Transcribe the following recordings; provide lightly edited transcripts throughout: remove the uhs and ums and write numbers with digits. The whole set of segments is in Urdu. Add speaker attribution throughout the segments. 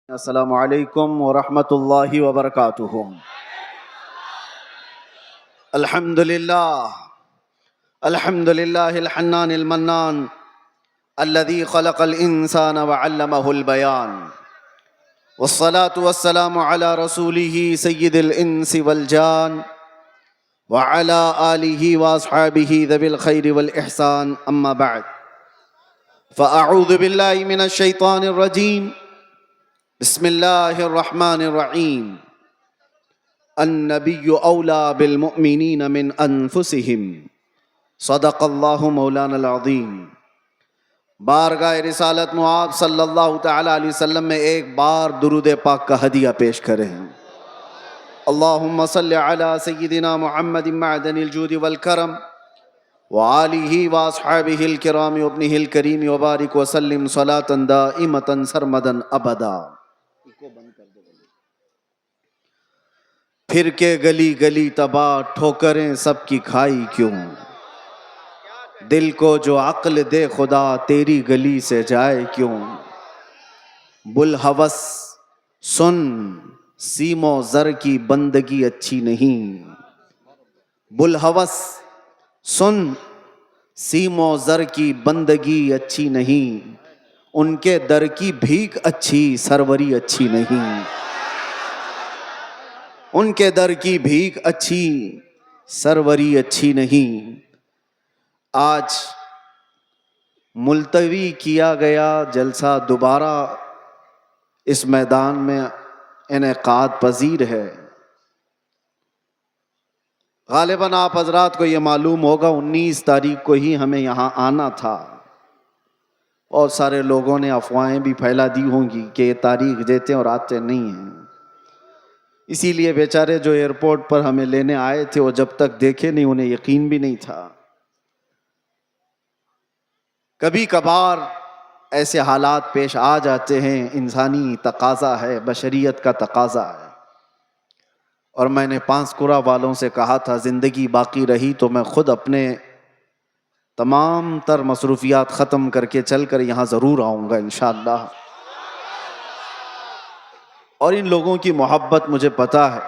Speaker 1: السلام علیکم ورحمۃ اللہ وبرکاتہ۔ الحمد للہ الحنان المنان الذي خلق الانسان وعلمه البيان، والصلاة والسلام على رسوله سید الانس والجان وعلى آلہ واصحابہ ذوی الخیر والاحسان، اما بعد فاعوذ باللہ من الشیطان الرجیم، بسم اللہ الرحمن الرحیم۔ النبی اولیٰ بالمؤمنین من انفسہم، صدق اللہ مولانا العظیم۔ بارگاہ رسالت معاب صلی اللہ تعالی علیہ وسلم میں ایک بار درود پاک کا ہدیہ پیش کریں۔ اللہم صلی علی سیدنا محمد معدن الجود والکرم وآلہ واصحابہ الکرام وابنہ الکریم وبارک وسلم صلاة دائمة سرمدا ابدا۔ پھر کے گلی گلی تباہ ٹھوکریں سب کی کھائی کیوں، دل کو جو عقل دے خدا تیری گلی سے جائے کیوں۔ بوالہوس سن سیم و زر کی بندگی اچھی نہیں، بوالہوس سن سیم و زر کی بندگی اچھی نہیں، ان کے در کی بھیک اچھی سروری اچھی نہیں، ان کے در کی بھیک اچھی سروری اچھی نہیں۔ آج ملتوی کیا گیا جلسہ دوبارہ اس میدان میں انعقاد پذیر ہے۔ غالباً آپ حضرات کو یہ معلوم ہوگا 19 تاریخ کو ہی ہمیں یہاں آنا تھا، اور سارے لوگوں نے افواہیں بھی پھیلا دی ہوں گی کہ یہ تاریخ دیتے اور آتے نہیں ہیں۔ اسی لیے بیچارے جو ایئرپورٹ پر ہمیں لینے آئے تھے وہ جب تک دیکھے نہیں انہیں یقین بھی نہیں تھا۔ کبھی کبھار ایسے حالات پیش آ جاتے ہیں، انسانی تقاضا ہے، بشریت کا تقاضا ہے۔ اور میں نے پانسکورہ والوں سے کہا تھا زندگی باقی رہی تو میں خود اپنے تمام تر مصروفیات ختم کر کے چل کر یہاں ضرور آؤں گا انشاءاللہ۔ اور ان لوگوں کی محبت مجھے پتہ ہے،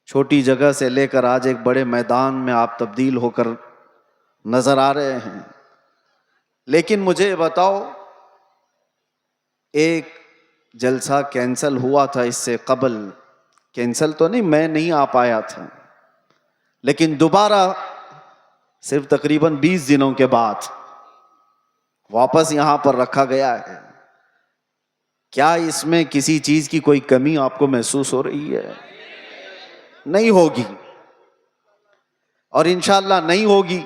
Speaker 1: چھوٹی جگہ سے لے کر آج ایک بڑے میدان میں آپ تبدیل ہو کر نظر آ رہے ہیں۔ لیکن مجھے بتاؤ، ایک جلسہ کینسل ہوا تھا اس سے قبل، کینسل تو نہیں، میں نہیں آ پایا تھا، لیکن دوبارہ صرف تقریباً 20 دنوں کے بعد واپس یہاں پر رکھا گیا ہے۔ کیا اس میں کسی چیز کی کوئی کمی آپ کو محسوس ہو رہی ہے؟ نہیں ہوگی، اور انشاءاللہ نہیں ہوگی،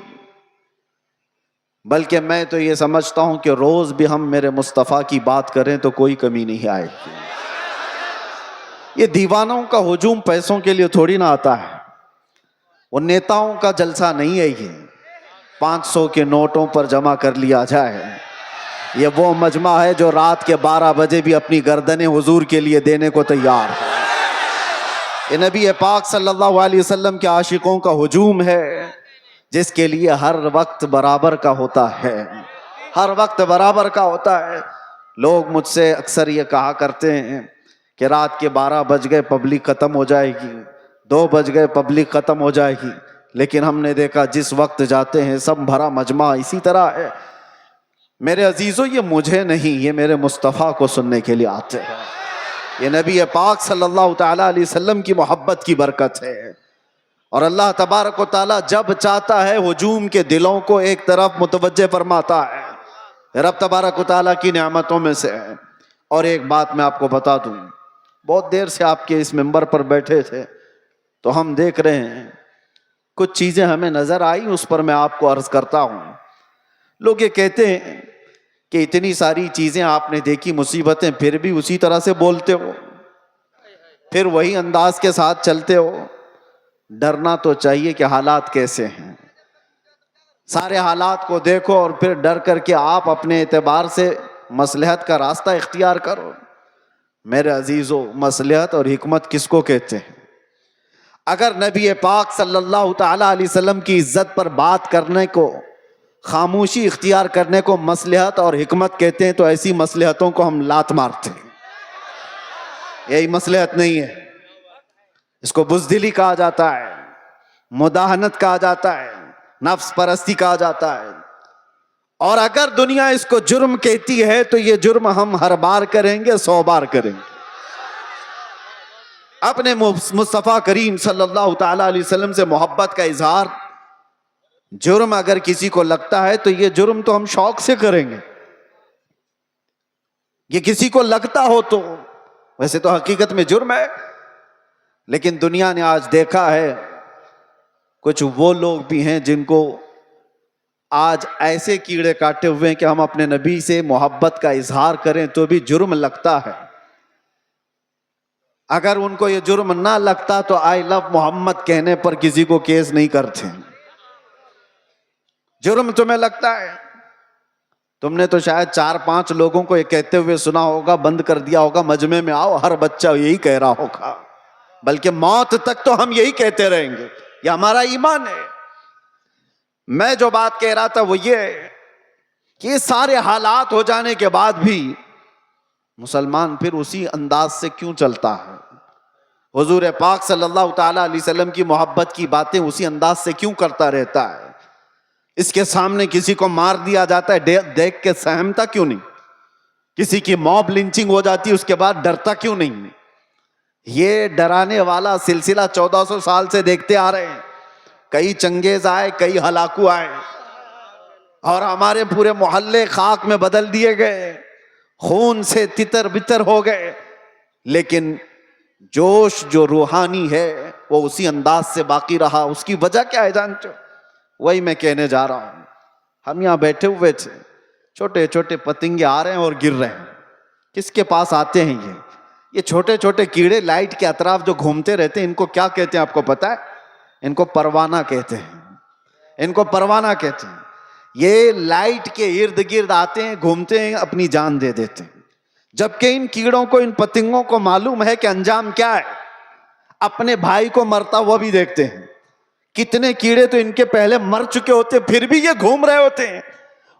Speaker 1: بلکہ میں تو یہ سمجھتا ہوں کہ روز بھی ہم میرے مصطفیٰ کی بات کریں تو کوئی کمی نہیں آئے گی۔ یہ دیوانوں کا ہجوم پیسوں کے لیے تھوڑی نہ آتا ہے، وہ نیتاؤں کا جلسہ نہیں ہے، یہ 500 کے نوٹوں پر جمع کر لیا جائے۔ یہ وہ مجمع ہے جو رات کے 12 بجے بھی اپنی گردنیں حضور کے لیے دینے کو تیار ہے۔ یہ نبی پاک صلی اللہ علیہ وسلم کے عاشقوں کا ہجوم ہے، جس کے لیے ہر وقت برابر کا ہوتا ہے، ہر وقت برابر کا ہوتا ہے۔ لوگ مجھ سے اکثر یہ کہا کرتے ہیں کہ رات کے 12 بج گئے پبلک ختم ہو جائے گی، 2 بج گئے پبلک ختم ہو جائے گی، لیکن ہم نے دیکھا جس وقت جاتے ہیں سب بھرا مجمع اسی طرح ہے۔ میرے عزیزو، یہ مجھے نہیں، یہ میرے مصطفیٰ کو سننے کے لیے آتے ہیں۔ یہ نبی پاک صلی اللہ تعالیٰ علیہ وسلم کی محبت کی برکت ہے، اور اللہ تبارک و تعالیٰ جب چاہتا ہے ہجوم کے دلوں کو ایک طرف متوجہ فرماتا ہے، رب تبارک و تعالیٰ کی نعمتوں میں سے ہے۔ اور ایک بات میں آپ کو بتا دوں، بہت دیر سے آپ کے اس ممبر پر بیٹھے تھے تو ہم دیکھ رہے ہیں کچھ چیزیں ہمیں نظر آئی، اس پر میں آپ کو عرض کرتا ہوں۔ لوگ یہ کہتے ہیں کہ اتنی ساری چیزیں آپ نے دیکھی، مصیبتیں، پھر بھی اسی طرح سے بولتے ہو، پھر وہی انداز کے ساتھ چلتے ہو۔ ڈرنا تو چاہیے کہ حالات کیسے ہیں، سارے حالات کو دیکھو اور پھر ڈر کر کے آپ اپنے اعتبار سے مصلحت کا راستہ اختیار کرو۔ میرے عزیزو، مصلحت اور حکمت کس کو کہتے ہیں؟ اگر نبی پاک صلی اللہ تعالی علیہ وسلم کی عزت پر بات کرنے کو، خاموشی اختیار کرنے کو مصلحت اور حکمت کہتے ہیں تو ایسی مصلحتوں کو ہم لات مارتے ہیں۔ یہی مصلحت نہیں ہے. اس کو بزدلی کہا جاتا ہے, مداہنت کہا جاتا ہے, نفس پرستی کہا جاتا ہے. اور اگر دنیا اس کو جرم کہتی ہے تو یہ جرم ہم ہر بار کریں گے, 100 بار کریں گے. اپنے مصطفیٰ کریم صلی اللہ تعالی علیہ وسلم سے محبت کا اظہار جرم اگر کسی کو لگتا ہے تو یہ جرم تو ہم شوق سے کریں گے. یہ کسی کو لگتا ہو تو, ویسے تو حقیقت میں جرم ہے. لیکن دنیا نے آج دیکھا ہے کچھ وہ لوگ بھی ہیں جن کو آج ایسے کیڑے کاٹے ہوئے ہیں کہ ہم اپنے نبی سے محبت کا اظہار کریں تو بھی جرم لگتا ہے. اگر ان کو یہ جرم نہ لگتا تو آئی لو محمد کہنے پر کسی کو کیس نہیں کرتے. جرم تمہیں لگتا ہے. تم نے تو شاید 4-5 لوگوں کو یہ کہتے ہوئے سنا ہوگا, بند کر دیا ہوگا, مجمع میں آؤ ہر بچہ یہی کہہ رہا ہوگا, بلکہ موت تک تو ہم یہی کہتے رہیں گے. یہ ہمارا ایمان ہے. میں جو بات کہہ رہا تھا وہ یہ ہے کہ یہ سارے حالات ہو جانے کے بعد بھی مسلمان پھر اسی انداز سے کیوں چلتا ہے؟ حضور پاک صلی اللہ تعالی علیہ وسلم کی محبت کی باتیں اسی انداز سے کیوں کرتا رہتا ہے؟ اس کے سامنے کسی کو مار دیا جاتا ہے, دیکھ کے سہمتا کیوں نہیں؟ کسی کی موب لنچنگ ہو جاتی ہے, اس کے بعد ڈرتا کیوں نہیں؟ یہ ڈرانے والا سلسلہ 1400 سال سے دیکھتے آ رہے ہیں. کئی چنگیز آئے, کئی ہلاکو آئے, اور ہمارے پورے محلے خاک میں بدل دیے گئے, خون سے تتر بتر ہو گئے. لیکن جوش جو روحانی ہے وہ اسی انداز سے باقی رہا. اس کی وجہ کیا ہے جانتے ہو؟ وہی میں کہنے جا رہا ہوں. ہم یہاں بیٹھے ہوئے تھے, چھوٹے چھوٹے پتنگے آ رہے ہیں اور گر رہے ہیں. کس کے پاس آتے ہیں یہ چھوٹے چھوٹے کیڑے لائٹ کے اطراف جو گھومتے رہتے ہیں, ان کو کیا کہتے ہیں آپ کو پتا ہے؟ ان کو پروانہ کہتے ہیں. ان کو پروانہ کہتے ہیں. یہ لائٹ کے ارد گرد آتے ہیں, گھومتے ہیں, اپنی جان دے دیتے ہیں. جبکہ ان کیڑوں کو, ان پتنگوں کو معلوم ہے کہ انجام کیا ہے. اپنے بھائی کو مرتا ہوا بھی دیکھتے ہیں. کتنے کیڑے تو ان کے پہلے مر چکے ہوتے ہیں, پھر بھی یہ گھوم رہے ہوتے ہیں.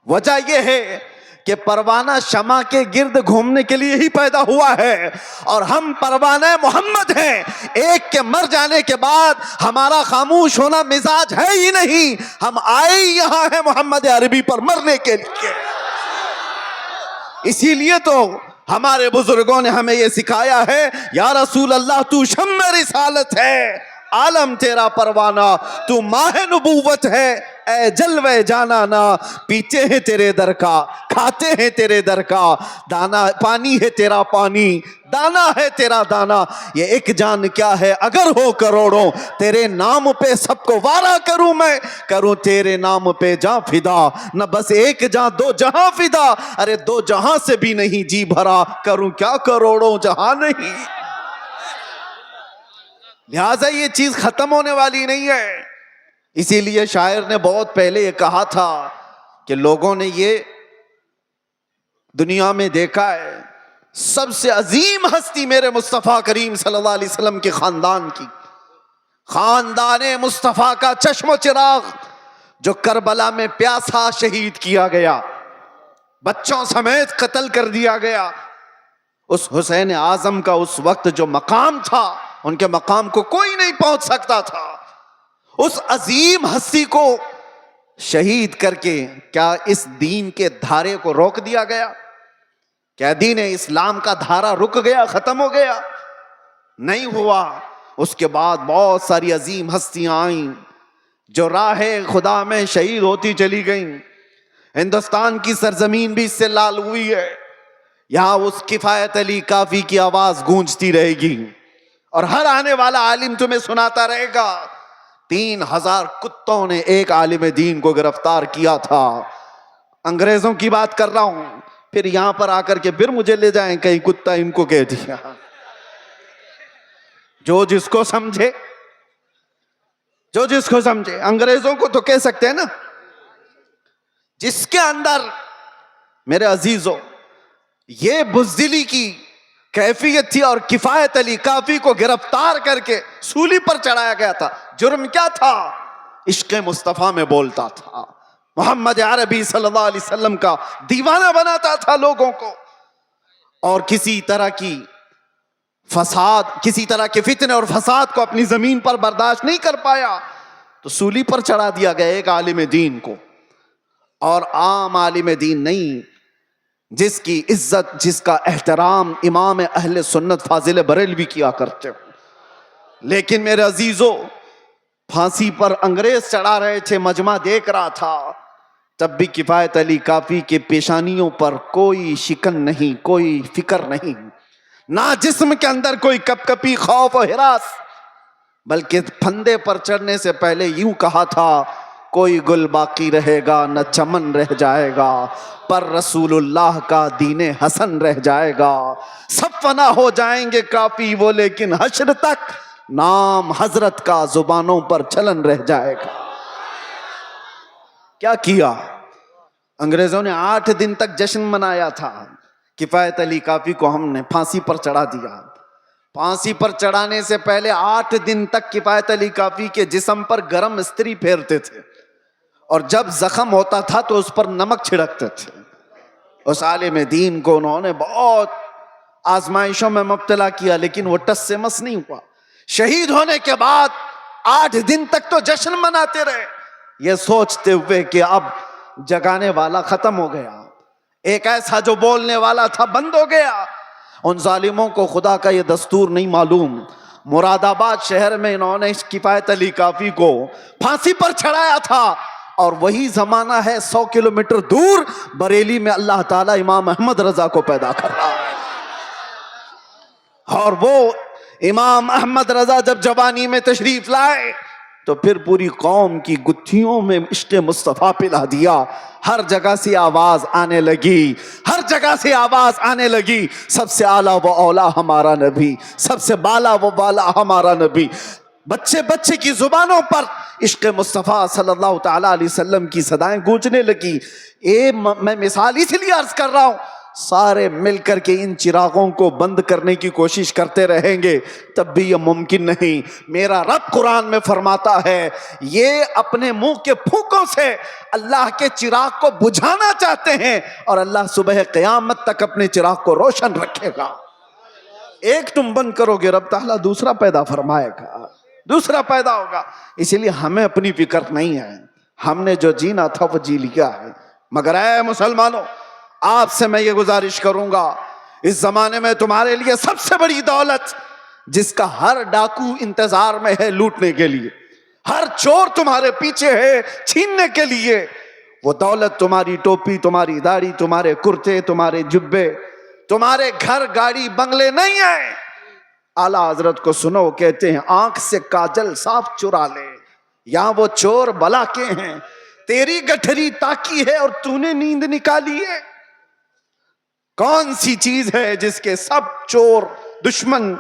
Speaker 1: وجہ یہ ہے کہ پروانہ شمع کے گرد گھومنے کے لیے ہی پیدا ہوا ہے, اور ہم پروانہ محمد ہیں. ایک کے مر جانے کے بعد ہمارا خاموش ہونا مزاج ہے ہی نہیں. ہم آئے یہاں ہیں محمد عربی پر مرنے کے لیے. اسی لیے تو ہمارے بزرگوں نے ہمیں یہ سکھایا ہے, یا رسول اللہ تو شمع رسالت ہے, عالم تیرا پروانہ, تو ماہ نبوت ہے, اے جلوے جانانا. پیتے ہیں تیرے در کا, کھاتے ہیں تیرے در کا, دانا پانی ہے تیرا پانی, دانا ہے تیرا دانا. یہ ایک جان کیا ہے اگر ہو کروڑوں, تیرے نام پہ سب کو وارا کروں میں, کروں تیرے نام پہ جاں فدا. نہ بس ایک جاں دو جہاں فدا, ارے 2 جہاں سے بھی نہیں جی بھرا, کروں کیا کروڑوں جہاں نہیں. لہٰذا یہ چیز ختم ہونے والی نہیں ہے. اسی لیے شاعر نے بہت پہلے یہ کہا تھا کہ لوگوں نے یہ دنیا میں دیکھا ہے, سب سے عظیم ہستی میرے مصطفیٰ کریم صلی اللہ علیہ وسلم کے خاندان کی, خاندان مصطفیٰ کا چشم و چراغ, جو کربلا میں پیاسا شہید کیا گیا, بچوں سمیت قتل کر دیا گیا. اس حسین اعظم کا اس وقت جو مقام تھا, ان کے مقام کو کوئی نہیں پہنچ سکتا تھا. اس عظیم ہستی کو شہید کر کے کیا اس دین کے دھارے کو روک دیا گیا؟ کیا دین اسلام کا دھارا رک گیا, ختم ہو گیا؟ نہیں ہوا. اس کے بعد بہت ساری عظیم ہستیاں آئیں جو راہ خدا میں شہید ہوتی چلی گئیں. ہندوستان کی سرزمین بھی اس سے لال ہوئی ہے. یہاں اس کفایت علی کافی کی آواز گونجتی رہے گی, اور ہر آنے والا عالم تمہیں سناتا رہے گا 3000 کتوں نے ایک عالم دین کو گرفتار کیا تھا. انگریزوں کی بات کر رہا ہوں. پھر یہاں پر آ کر کے پھر مجھے لے جائیں کہیں کتا ان کو کہہ دیا. جو جس کو سمجھے, جو جس کو سمجھے. انگریزوں کو تو کہہ سکتے ہیں نا. جس کے اندر میرے عزیزوں یہ بزدلی کی کیفیت تھی, اور کفایت علی کافی کو گرفتار کر کے سولی پر چڑھایا گیا تھا. جرم کیا تھا؟ عشق مصطفیٰ میں بولتا تھا, محمد عربی صلی اللہ علیہ وسلم کا دیوانہ بناتا تھا لوگوں کو, اور کسی طرح کی فساد، کسی طرح کے فتنے اور فساد کو اپنی زمین پر برداشت نہیں کر پایا تو سولی پر چڑھا دیا گیا ایک عالم دین کو، اور عام عالم دین نہیں، جس کی عزت، جس کا احترام امام اہل سنت فاضل بریلوی کیا کرتے ہو۔ لیکن میرے عزیزو، پھانسی پر انگریز چڑھا رہے تھے، مجمع دیکھ رہا تھا، تب بھی کفایت علی کافی کے پیشانیوں پر کوئی شکن نہیں، کوئی فکر نہیں، نہ جسم کے اندر کوئی کپ کپی خوف و ہراس، بلکہ پھندے پر چڑھنے سے پہلے یوں کہا تھا، کوئی گل باقی رہے گا نہ چمن رہ جائے گا، پر رسول اللہ کا دین حسن رہ جائے گا، سب فنا ہو جائیں گے کافی وہ، لیکن حشر تک نام حضرت کا زبانوں پر چلن رہ جائے گا۔ کیا کیا؟ انگریزوں نے 8 دن تک جشن منایا تھا، کفایت علی کافی کو ہم نے پھانسی پر چڑھا دیا۔ پھانسی پر چڑھانے سے پہلے 8 دن تک کفایت علی کافی کے جسم پر گرم استری پھیرتے تھے، اور جب زخم ہوتا تھا تو اس پر نمک چھڑکتے تھے۔ اس عالم دین کو انہوں نے بہت آزمائشوں میں مبتلا کیا، لیکن وہ ٹس سے مس نہیں ہوا۔ شہید ہونے کے بعد 8 دن تک تو جشن مناتے رہے، یہ سوچتے ہوئے کہ اب جگانے والا ختم ہو گیا، ایک ایسا جو بولنے والا تھا بند ہو گیا۔ ان ظالموں کو خدا کا یہ دستور نہیں معلوم، مراد آباد شہر میں انہوں نے کفایت علی کافی کو پھانسی پر چڑھایا تھا، اور وہی زمانہ ہے 100 کلومیٹر دور بریلی میں اللہ تعالیٰ امام احمد رضا کو پیدا کر رہا ہے۔ اور وہ امام احمد رضا جب جوانی میں تشریف لائے تو پھر پوری قوم کی گتھیوں میں عشق مصطفیٰ پلا دیا۔ ہر جگہ سے آواز آنے لگی، ہر جگہ سے آواز آنے لگی، سب سے اعلیٰ و اولا ہمارا نبی، سب سے بالا و بالا ہمارا نبی۔ بچے بچے کی زبانوں پر عشق مصطفیٰ صلی اللہ تعالیٰ علیہ وسلم کی صدائیں گونجنے لگی۔ میں مثال اس لیے عرض کر رہا ہوں، سارے مل کر کے ان چراغوں کو بند کرنے کی کوشش کرتے رہیں گے تب بھی یہ ممکن نہیں۔ میرا رب قرآن میں فرماتا ہے، یہ اپنے منہ کے پھونکوں سے اللہ کے چراغ کو بجھانا چاہتے ہیں، اور اللہ صبح قیامت تک اپنے چراغ کو روشن رکھے گا۔ ایک تم بند کرو گے، رب تعالیٰ دوسرا پیدا فرمائے گا، دوسرا پیدا ہوگا۔ اسی لیے ہمیں اپنی فکر نہیں ہے، ہم نے جو جینا تھا وہ جی لیا ہے۔ مگر اے مسلمانوں، آپ سے میں یہ گزارش کروں گا، اس زمانے میں تمہارے لیے سب سے بڑی دولت جس کا ہر ڈاکو انتظار میں ہے لوٹنے کے لیے، ہر چور تمہارے پیچھے ہے چھیننے کے لیے، وہ دولت تمہاری ٹوپی، تمہاری داڑھی، تمہارے کرتے، تمہارے جبے، تمہارے گھر گاڑی بنگلے نہیں ہیں۔ اعلیٰ حضرت کو سنو، کہتے ہیں آنکھ سے کاجل صاف چرا لے، یہاں وہ چور بلا کے ہیں، تیری گٹھری تاکی ہے اور تو نے نیند نکالی ہے۔ کون سی چیز ہے جس کے سب چور دشمن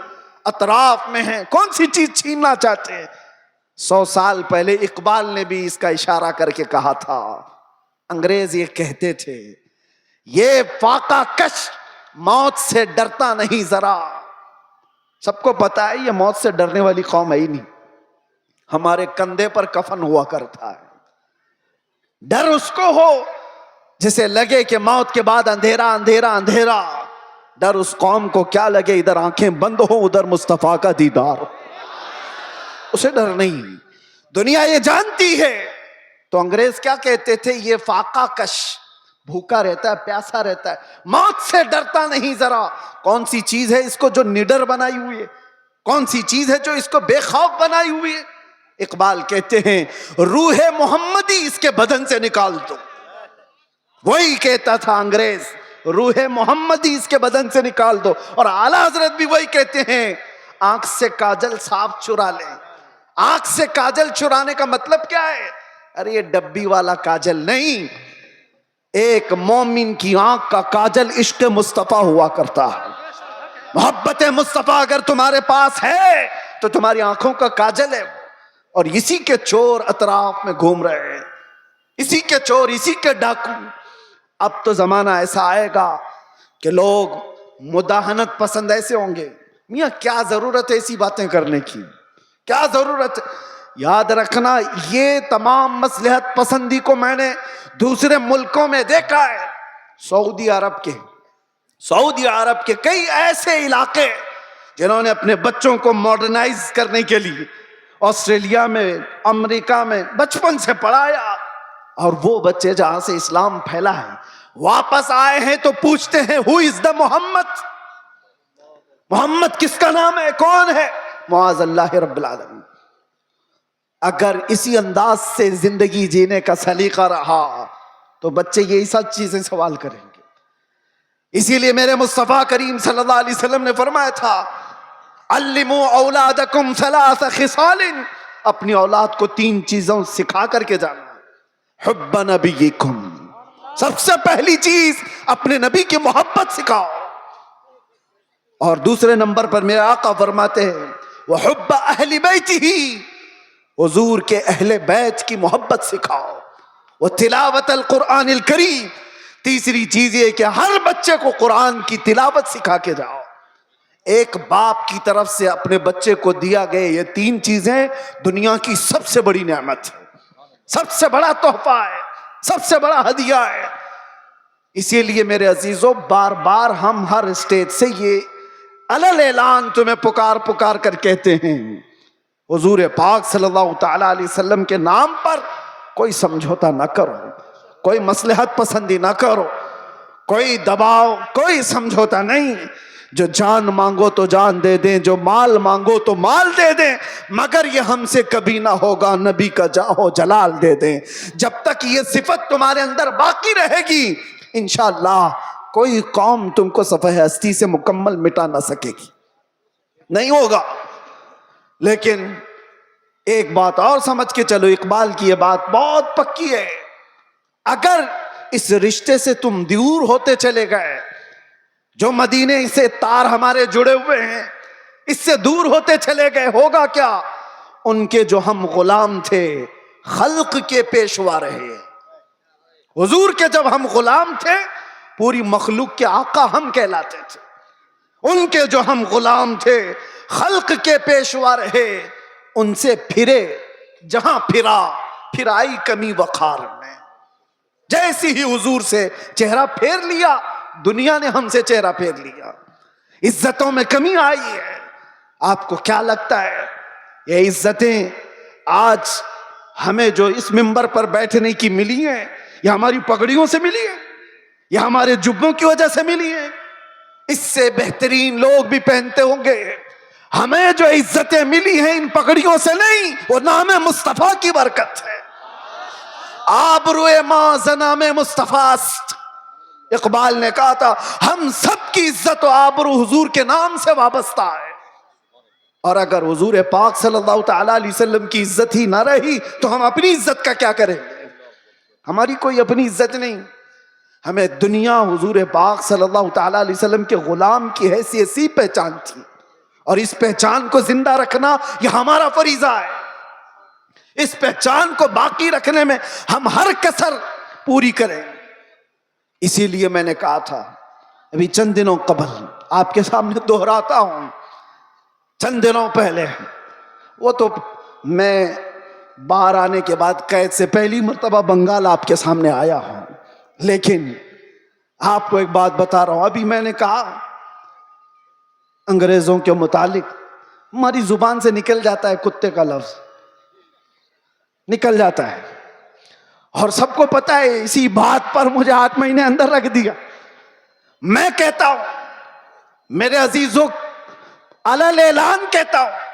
Speaker 1: اطراف میں ہیں؟ کون سی چیز چھیننا چاہتے ہیں؟ 100 سال پہلے اقبال نے بھی اس کا اشارہ کر کے کہا تھا، انگریز یہ کہتے تھے، یہ فاقہ کش موت سے ڈرتا نہیں ذرا۔ سب کو پتا ہے یہ موت سے ڈرنے والی قوم ہے ہی نہیں، ہمارے کندھے پر کفن ہوا کرتا ہے۔ ڈر اس کو ہو جسے لگے کہ موت کے بعد اندھیرا اندھیرا اندھیرا، ڈر اس قوم کو کیا لگے ادھر آنکھیں بند ہو ادھر مصطفیٰ کا دیدار ہو، اسے ڈر نہیں، دنیا یہ جانتی ہے۔ تو انگریز کیا کہتے تھے؟ یہ فاقہ کش، بھوکا رہتا ہے، پیاسا رہتا ہے، موت سے ڈرتا نہیں ذرا۔ کون سی چیز ہے اس کو جو نڈر بنائی ہوئی ہے؟ کون سی چیز ہے جو اس کو بے خوف بنائی ہوئی ہے؟ اقبال کہتے ہیں روح محمدی اس کے بدن سے نکال دو، وہی کہتا تھا انگریز، روح محمدی اس کے بدن سے نکال دو۔ اور اعلیٰ حضرت بھی وہی کہتے ہیں، آنکھ سے کاجل صاف چرا لیں۔ آنکھ سے کاجل چرانے کا مطلب کیا ہے؟ ارے یہ ڈبی والا کاجل نہیں، ایک مومن کی آنکھ کا کاجل عشق مصطفیٰ ہوا کرتا ہے۔ محبت مصطفیٰ اگر تمہارے پاس ہے تو تمہاری آنکھوں کا کاجل ہے، اور اسی کے چور اطراف میں گھوم رہے ہیں، اسی کے چور، اسی کے ڈاکو۔ اب تو زمانہ ایسا آئے گا کہ لوگ مداہنت پسند ایسے ہوں گے، میاں کیا ضرورت ہے ایسی باتیں کرنے کی، کیا ضرورت ہے؟ یاد رکھنا، یہ تمام مصلحت پسندی کو میں نے دوسرے ملکوں میں دیکھا ہے۔ سعودی عرب کے کئی ایسے علاقے جنہوں نے اپنے بچوں کو ماڈرنائز کرنے کے لیے آسٹریلیا میں امریکہ میں بچپن سے پڑھایا، اور وہ بچے جہاں سے اسلام پھیلا ہے واپس آئے ہیں تو پوچھتے ہیں ہو از دا محمد، محمد کس کا نام ہے، کون ہے؟ معاذ اللہ رب العالمین۔ اگر اسی انداز سے زندگی جینے کا سلیقہ رہا تو بچے یہی سب چیزیں سوال کریں گے۔ اسی لیے میرے مصطفیٰ کریم صلی اللہ علیہ وسلم نے فرمایا تھا علموا اولادکم ثلاث خصال، اپنی اولاد کو 3 چیزوں سکھا کر کے جانا۔ حب نبیکم، سب سے پہلی چیز اپنے نبی کی محبت سکھاؤ، اور دوسرے نمبر پر میرے آقا فرماتے ہیں وحب اہل بیتہ، حضور کے اہل بیت کی محبت سکھاؤ، وتلاوت القرآن الکریم، تیسری چیز یہ کہ ہر بچے کو قرآن کی تلاوت سکھا کے جاؤ۔ ایک باپ کی طرف سے اپنے بچے کو دیا گئے یہ 3 چیزیں دنیا کی سب سے بڑی نعمت ہے، سب سے بڑا تحفہ ہے، سب سے بڑا ہدیہ ہے۔ اسی لیے میرے عزیزوں بار بار ہم ہر اسٹیج سے یہ علل اعلان تمہیں پکار پکار کر کہتے ہیں، حضور پاک صلی اللہ تعالی علیہ وسلم کے نام پر کوئی سمجھوتا نہ کرو، کوئی مصلحت پسندی نہ کرو، کوئی دباؤ، کوئی سمجھوتا نہیں۔ جو جان مانگو تو جان دے دیں، جو مال مانگو تو مال دے دیں، مگر یہ ہم سے کبھی نہ ہوگا نبی کا جاہو جلال دے دیں۔ جب تک یہ صفت تمہارے اندر باقی رہے گی انشاءاللہ کوئی قوم تم کو صفحہ ہستی سے مکمل مٹا نہ سکے گی، نہیں ہوگا۔ لیکن ایک بات اور سمجھ کے چلو، اقبال کی یہ بات بہت پکی ہے، اگر اس رشتے سے تم دور ہوتے چلے گئے، جو مدینے سے تار ہمارے جڑے ہوئے ہیں اس سے دور ہوتے چلے گئے، ہوگا کیا؟ ان کے جو ہم غلام تھے خلق کے پیشوا رہے۔ حضور کے جب ہم غلام تھے پوری مخلوق کے آقا ہم کہلاتے تھے، ان کے جو ہم غلام تھے خلق کے پیشوا رہے، ان سے پھرے جہاں پھرا، پھرائی کمی وقار میں۔ جیسی ہی حضور سے چہرہ پھیر لیا دنیا نے ہم سے چہرہ پھیر لیا، عزتوں میں کمی آئی ہے۔ آپ کو کیا لگتا ہے یہ عزتیں آج ہمیں جو اس منبر پر بیٹھنے کی ملی ہیں یا ہماری پگڑیوں سے ملی ہیں یا ہمارے جبوں کی وجہ سے ملی ہیں؟ اس سے بہترین لوگ بھی پہنتے ہوں گے۔ ہمیں جو عزتیں ملی ہیں ان پگڑیوں سے نہیں، وہ نام مصطفیٰ کی برکت ہے۔ آبروئے ماں زنام مصطفیٰ است، اقبال نے کہا تھا ہم سب کی عزت و آبرو حضور کے نام سے وابستہ ہے، اور اگر حضور پاک صلی اللہ تعالی علیہ وسلم کی عزت ہی نہ رہی تو ہم اپنی عزت کا کیا کریں گے؟ ہماری کوئی اپنی عزت نہیں۔ ہمیں دنیا حضور پاک صلی اللہ تعالی علیہ وسلم کے غلام کی حیثیت سی پہچان تھی، اور اس پہچان کو زندہ رکھنا یہ ہمارا فریضہ ہے۔ اس پہچان کو باقی رکھنے میں ہم ہر کسر پوری کریں۔ اسی لیے میں نے کہا تھا ابھی چند دنوں قبل، آپ کے سامنے دہراتا ہوں، چند دنوں پہلے، وہ تو میں باہر آنے کے بعد قید سے پہلی مرتبہ بنگال آپ کے سامنے آیا ہوں، لیکن آپ کو ایک بات بتا رہا ہوں۔ ابھی میں نے کہا انگریزوں کے متعلق ہماری زبان سے نکل جاتا ہے کتے کا لفظ، نکل جاتا ہے، اور سب کو پتا ہے، اسی بات پر مجھے 8 مہینے اندر رکھ دیا۔ میں کہتا ہوں میرے عزیزوں، علل اعلان کہتا ہوں،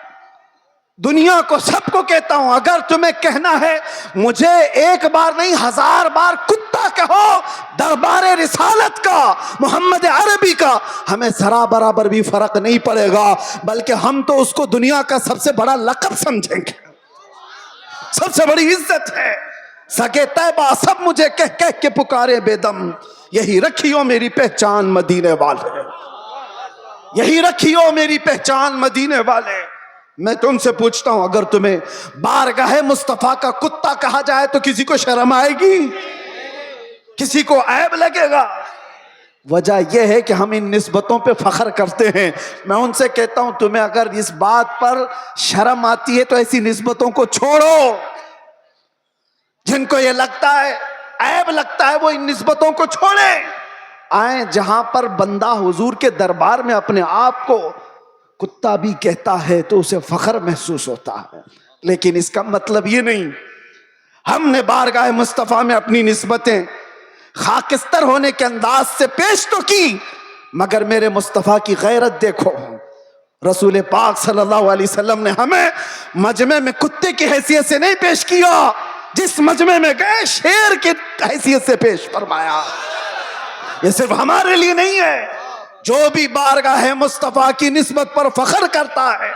Speaker 1: دنیا کو سب کو کہتا ہوں، اگر تمہیں کہنا ہے مجھے ایک بار نہیں 1000 بار کتا کہو، دربار رسالت کا، محمد عربی کا، ہمیں ذرا برابر بھی فرق نہیں پڑے گا، بلکہ ہم تو اس کو دنیا کا سب سے بڑا لقب سمجھیں گے، سب سے بڑی عزت ہے۔ سگے طیبہ سب مجھے کہہ کہہ کے پکارے بے دم، یہی رکھیو میری پہچان مدینے والے، یہی رکھیو میری پہچان مدینے والے۔ میں تم سے پوچھتا ہوں، اگر تمہیں بارگاہ مصطفیٰ کا کتا کہا جائے تو کسی کو شرم آئے گی؟ کسی کو عیب لگے گا؟ وجہ یہ ہے کہ ہم ان نسبتوں پہ فخر کرتے ہیں۔ میں ان سے کہتا ہوں تمہیں اگر اس بات پر شرم آتی ہے تو ایسی نسبتوں کو چھوڑو۔ جن کو یہ لگتا ہے، عیب لگتا ہے، وہ ان نسبتوں کو چھوڑیں۔ آئیں جہاں پر بندہ حضور کے دربار میں اپنے آپ کو کتا بھی کہتا ہے تو اسے فخر محسوس ہوتا ہے، لیکن اس کا مطلب یہ نہیں۔ ہم نے بارگاہ مصطفیٰ میں اپنی نسبتیں خاکستر ہونے کے انداز سے پیش تو کی، مگر میرے مصطفیٰ کی غیرت دیکھو۔ رسول پاک صلی اللہ علیہ وسلم نے ہمیں مجمع میں کتے کی حیثیت سے نہیں پیش کیا، جس مجمع میں گئے شیر کی حیثیت سے پیش فرمایا۔ یہ صرف ہمارے لیے نہیں ہے، جو بھی بارگاہ مصطفیٰ کی نسبت پر فخر کرتا ہے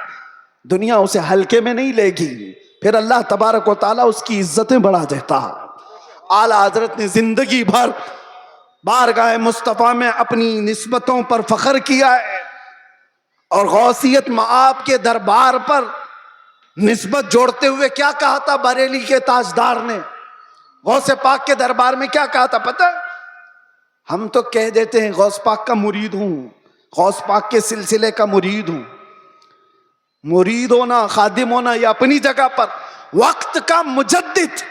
Speaker 1: دنیا اسے ہلکے میں نہیں لے گی، پھر اللہ تبارک و تعالیٰ اس کی عزتیں بڑھا دیتا ہے۔ اعلیٰ حضرت نے زندگی بھر بارگاہ مصطفیٰ میں اپنی نسبتوں پر فخر کیا ہے، اور غوثیت مآب کے دربار پر نسبت جوڑتے ہوئے کیا کہا تھا بریلی کے تاجدار نے؟ غوث پاک کے دربار میں کیا کہا تھا پتہ؟ ہم تو کہہ دیتے ہیں غوث پاک کا مرید ہوں، غوث پاک کے سلسلے کا مرید ہوں۔ مرید ہونا، خادم ہونا یہ اپنی جگہ پر، وقت کا مجدد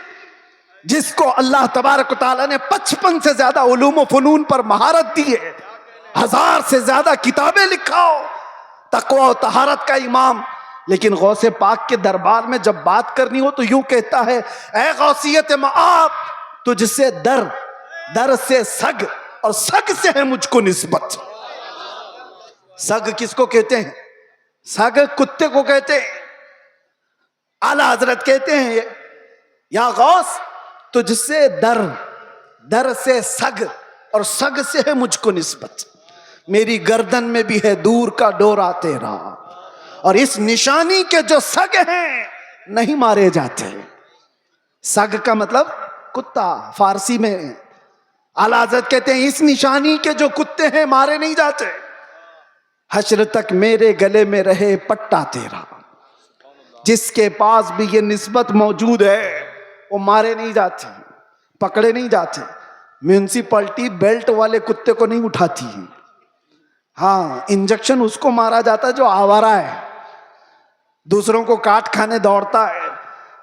Speaker 1: جس کو اللہ تبارک و تعالیٰ نے 55 سے زیادہ علوم و فنون پر مہارت دی ہے، 1000 سے زیادہ کتابیں لکھا ہو، تقوی و طہارت کا امام، لیکن غوث پاک کے دربار میں جب بات کرنی ہو تو یوں کہتا ہے، اے غوثیت مآب تجھ سے در، در سے سگ، اور سگ سے ہے مجھ کو نسبت۔ سگ کس کو کہتے ہیں؟ سگ کتے کو کہتے ہیں۔ اعلیٰ حضرت کہتے ہیں یا غوث تجھ سے در، در سے سگ، اور سگ سے ہے مجھ کو نسبت۔ میری گردن میں بھی ہے دور کا ڈورا تیرا، اور اس نشانی کے جو سگ ہیں نہیں مارے جاتے۔ سگ کا مطلب کتا فارسی میں۔ اعلیٰ حضرت کہتے ہیں اس نشانی کے جو کتے ہیں مارے نہیں جاتے۔ حشر تک میرے گلے میں رہے پٹا تیرا، جس کے پاس بھی یہ نسبت موجود ہے وہ مارے نہیں جاتے، پکڑے نہیں جاتے۔ میونسپلٹی بیلٹ والے کتے کو نہیں اٹھاتی، ہاں انجیکشن اس کو مارا جاتا ہے جو آوارہ ہے، دوسروں کو کاٹ کھانے دوڑتا ہے،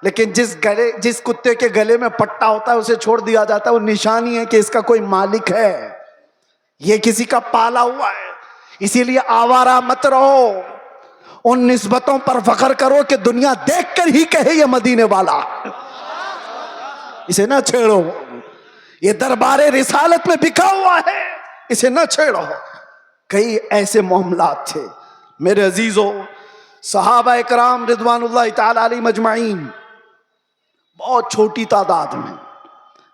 Speaker 1: لیکن جس کتے کے گلے میں پٹا ہوتا ہے اسے چھوڑ دیا جاتا ہے، وہ نشانی ہے کہ اس کا کوئی مالک ہے، یہ کسی کا پالا ہوا ہے۔ اسی لیے آوارہ مت رہو، ان نسبتوں پر فخر کرو کہ دنیا دیکھ کر ہی کہے یہ مدینے والا، اسے نہ چھیڑو، یہ دربار رسالت میں بکھا ہوا ہے، اسے نہ چھیڑو۔ کئی ایسے معاملات تھے میرے عزیزوں، صحابہ کرام رضوان اللہ تعالی علیہ مجمعین، بہت چھوٹی تعداد میں۔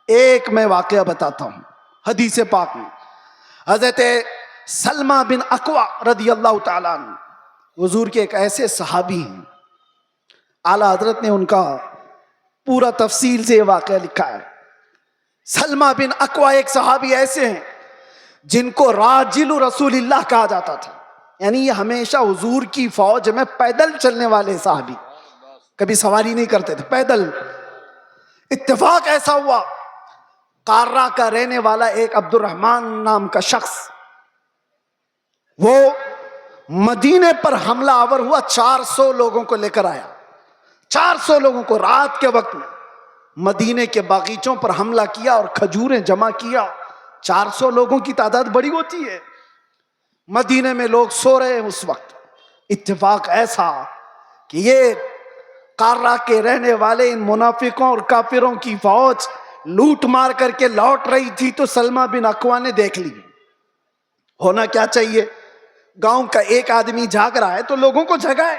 Speaker 1: ایک میں واقعہ بتاتا ہوں حدیث پاک میں، حضرت سلمہ بن اکوع رضی اللہ تعالیٰ عنہ حضور کے ایک ایسے صحابی ہیں، اعلیٰ حضرت نے ان کا پورا تفصیل سے یہ واقعہ لکھا ہے۔ سلمہ بن اکوع ایک صحابی ایسے ہیں جن کو راجل رسول اللہ کہا جاتا تھا، یعنی یہ ہمیشہ حضور کی فوج میں پیدل چلنے والے صحابی، کبھی سواری نہیں کرتے تھے، پیدل۔ اتفاق ایسا ہوا، قارہ کا رہنے والا ایک عبد الرحمن نام کا شخص، وہ مدینے پر حملہ آور ہوا، 400 لوگوں کو لے کر آیا، 400 لوگوں کو رات کے وقت میں مدینے کے باغیچوں پر حملہ کیا اور کھجوریں جمع کیا۔ 400 لوگوں کی تعداد بڑی ہوتی ہے، مدینے میں لوگ سو رہے ہیں اس وقت۔ اتفاق ایسا کہ یہ قارہ کے رہنے والے ان منافقوں اور کافروں کی فوج لوٹ مار کر کے لوٹ رہی تھی تو سلمہ بن اکوع نے دیکھ لی۔ ہونا کیا چاہیے، گاؤں کا ایک آدمی جاگ رہا ہے تو لوگوں کو جگائے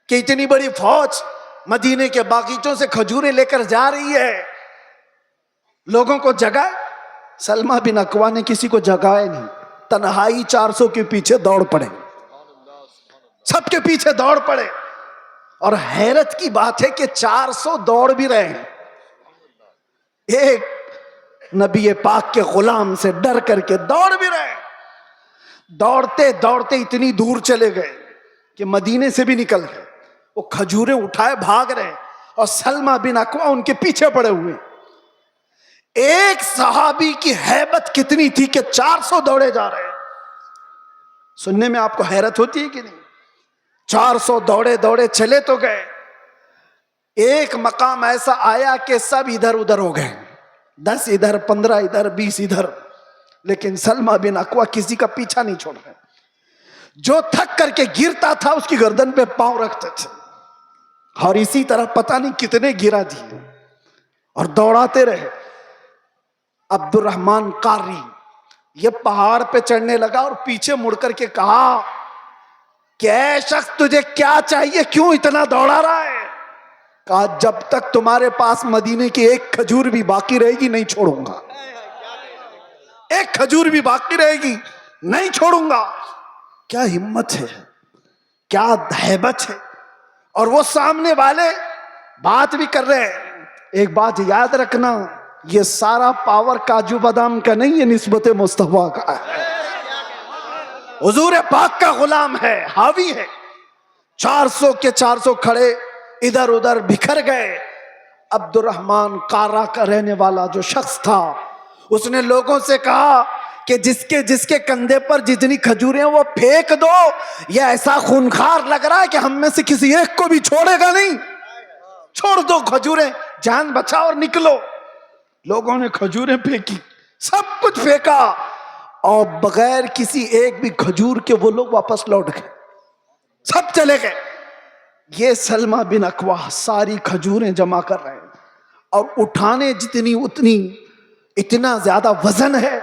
Speaker 1: کہ اتنی بڑی فوج مدینے کے باغیچوں سے کھجوریں لے کر جا رہی ہے، لوگوں کو جگائے۔ سلمہ بن اکوع نے کسی کو جگائے نہیں، تنہائی 400 کے پیچھے دوڑ پڑے، سب کے پیچھے دوڑ پڑے، اور حیرت کی بات ہے کہ 400 دوڑ بھی رہے ہیں، ایک نبی پاک کے غلام سے ڈر کر کے دوڑ بھی رہے ہیں۔ دوڑتے دوڑتے اتنی دور چلے گئے کہ مدینے سے بھی نکل گئے، وہ کھجوریں اٹھائے بھاگ رہے ہیں، اور سلمہ بن اکوع ان کے پیچھے پڑے ہوئے۔ ایک صحابی کی ہیبت کتنی تھی کہ 400 دوڑے جا رہے ہیں۔ سننے میں آپ کو حیرت ہوتی ہے کہ نہیں؟ 400 دوڑے دوڑے چلے تو گئے، ایک مقام ایسا آیا کہ سب ادھر ادھر ہو گئے، 10 ادھر، 15 ادھر، 20 ادھر، لیکن سلمہ بن اکوع کسی کا پیچھا نہیں چھوڑ رہے۔
Speaker 2: جو تھک کر کے گرتا تھا اس کی گردن پہ پاؤں رکھتے تھے، اور اسی طرح پتہ نہیں کتنے گرا دیے اور دوڑاتے رہے۔ عبد الرحمن قاری یہ پہاڑ پہ چڑھنے لگا اور پیچھے مڑ کر کے کہا کہ اے شخص تجھے کیا چاہیے، کیوں اتنا دوڑا رہا ہے؟ کہا جب تک تمہارے پاس مدینے کی ایک کھجور بھی باقی رہے گی نہیں چھوڑوں گا، ایک کھجور بھی باقی رہے گی نہیں چھوڑوں گا۔ کیا ہمت ہے، کیا ہیبت ہے، اور وہ سامنے والے بات بھی کر رہے ہیں۔ ایک بات یاد رکھنا، یہ سارا پاور کاجو بادام کا نہیں، یہ نسبت مصطفیٰ کا ہے، حضور پاک کا غلام ہے، حاوی ہے۔ 400 کے 400 کھڑے ادھر ادھر بکھر گئے۔ عبد الرحمن قارہ کا رہنے والا جو شخص تھا، اس نے لوگوں سے کہا کہ جس کے کندھے پر جتنی کھجوریں ہیں وہ پھینک دو، یہ ایسا خونخوار لگ رہا ہے کہ ہم میں سے کسی ایک کو بھی چھوڑے گا نہیں، چھوڑ دو کھجوریں، جان بچاؤ اور نکلو۔ لوگوں نے کھجوریں پھینکی، سب کچھ پھینکا، اور بغیر کسی ایک بھی کھجور کے وہ لوگ واپس لوٹ گئے، سب چلے گئے۔ یہ سلمہ بن اکوع ساری کھجوریں جمع کر رہے ہیں، اور اٹھانے جتنی اتنی، اتنا زیادہ وزن ہے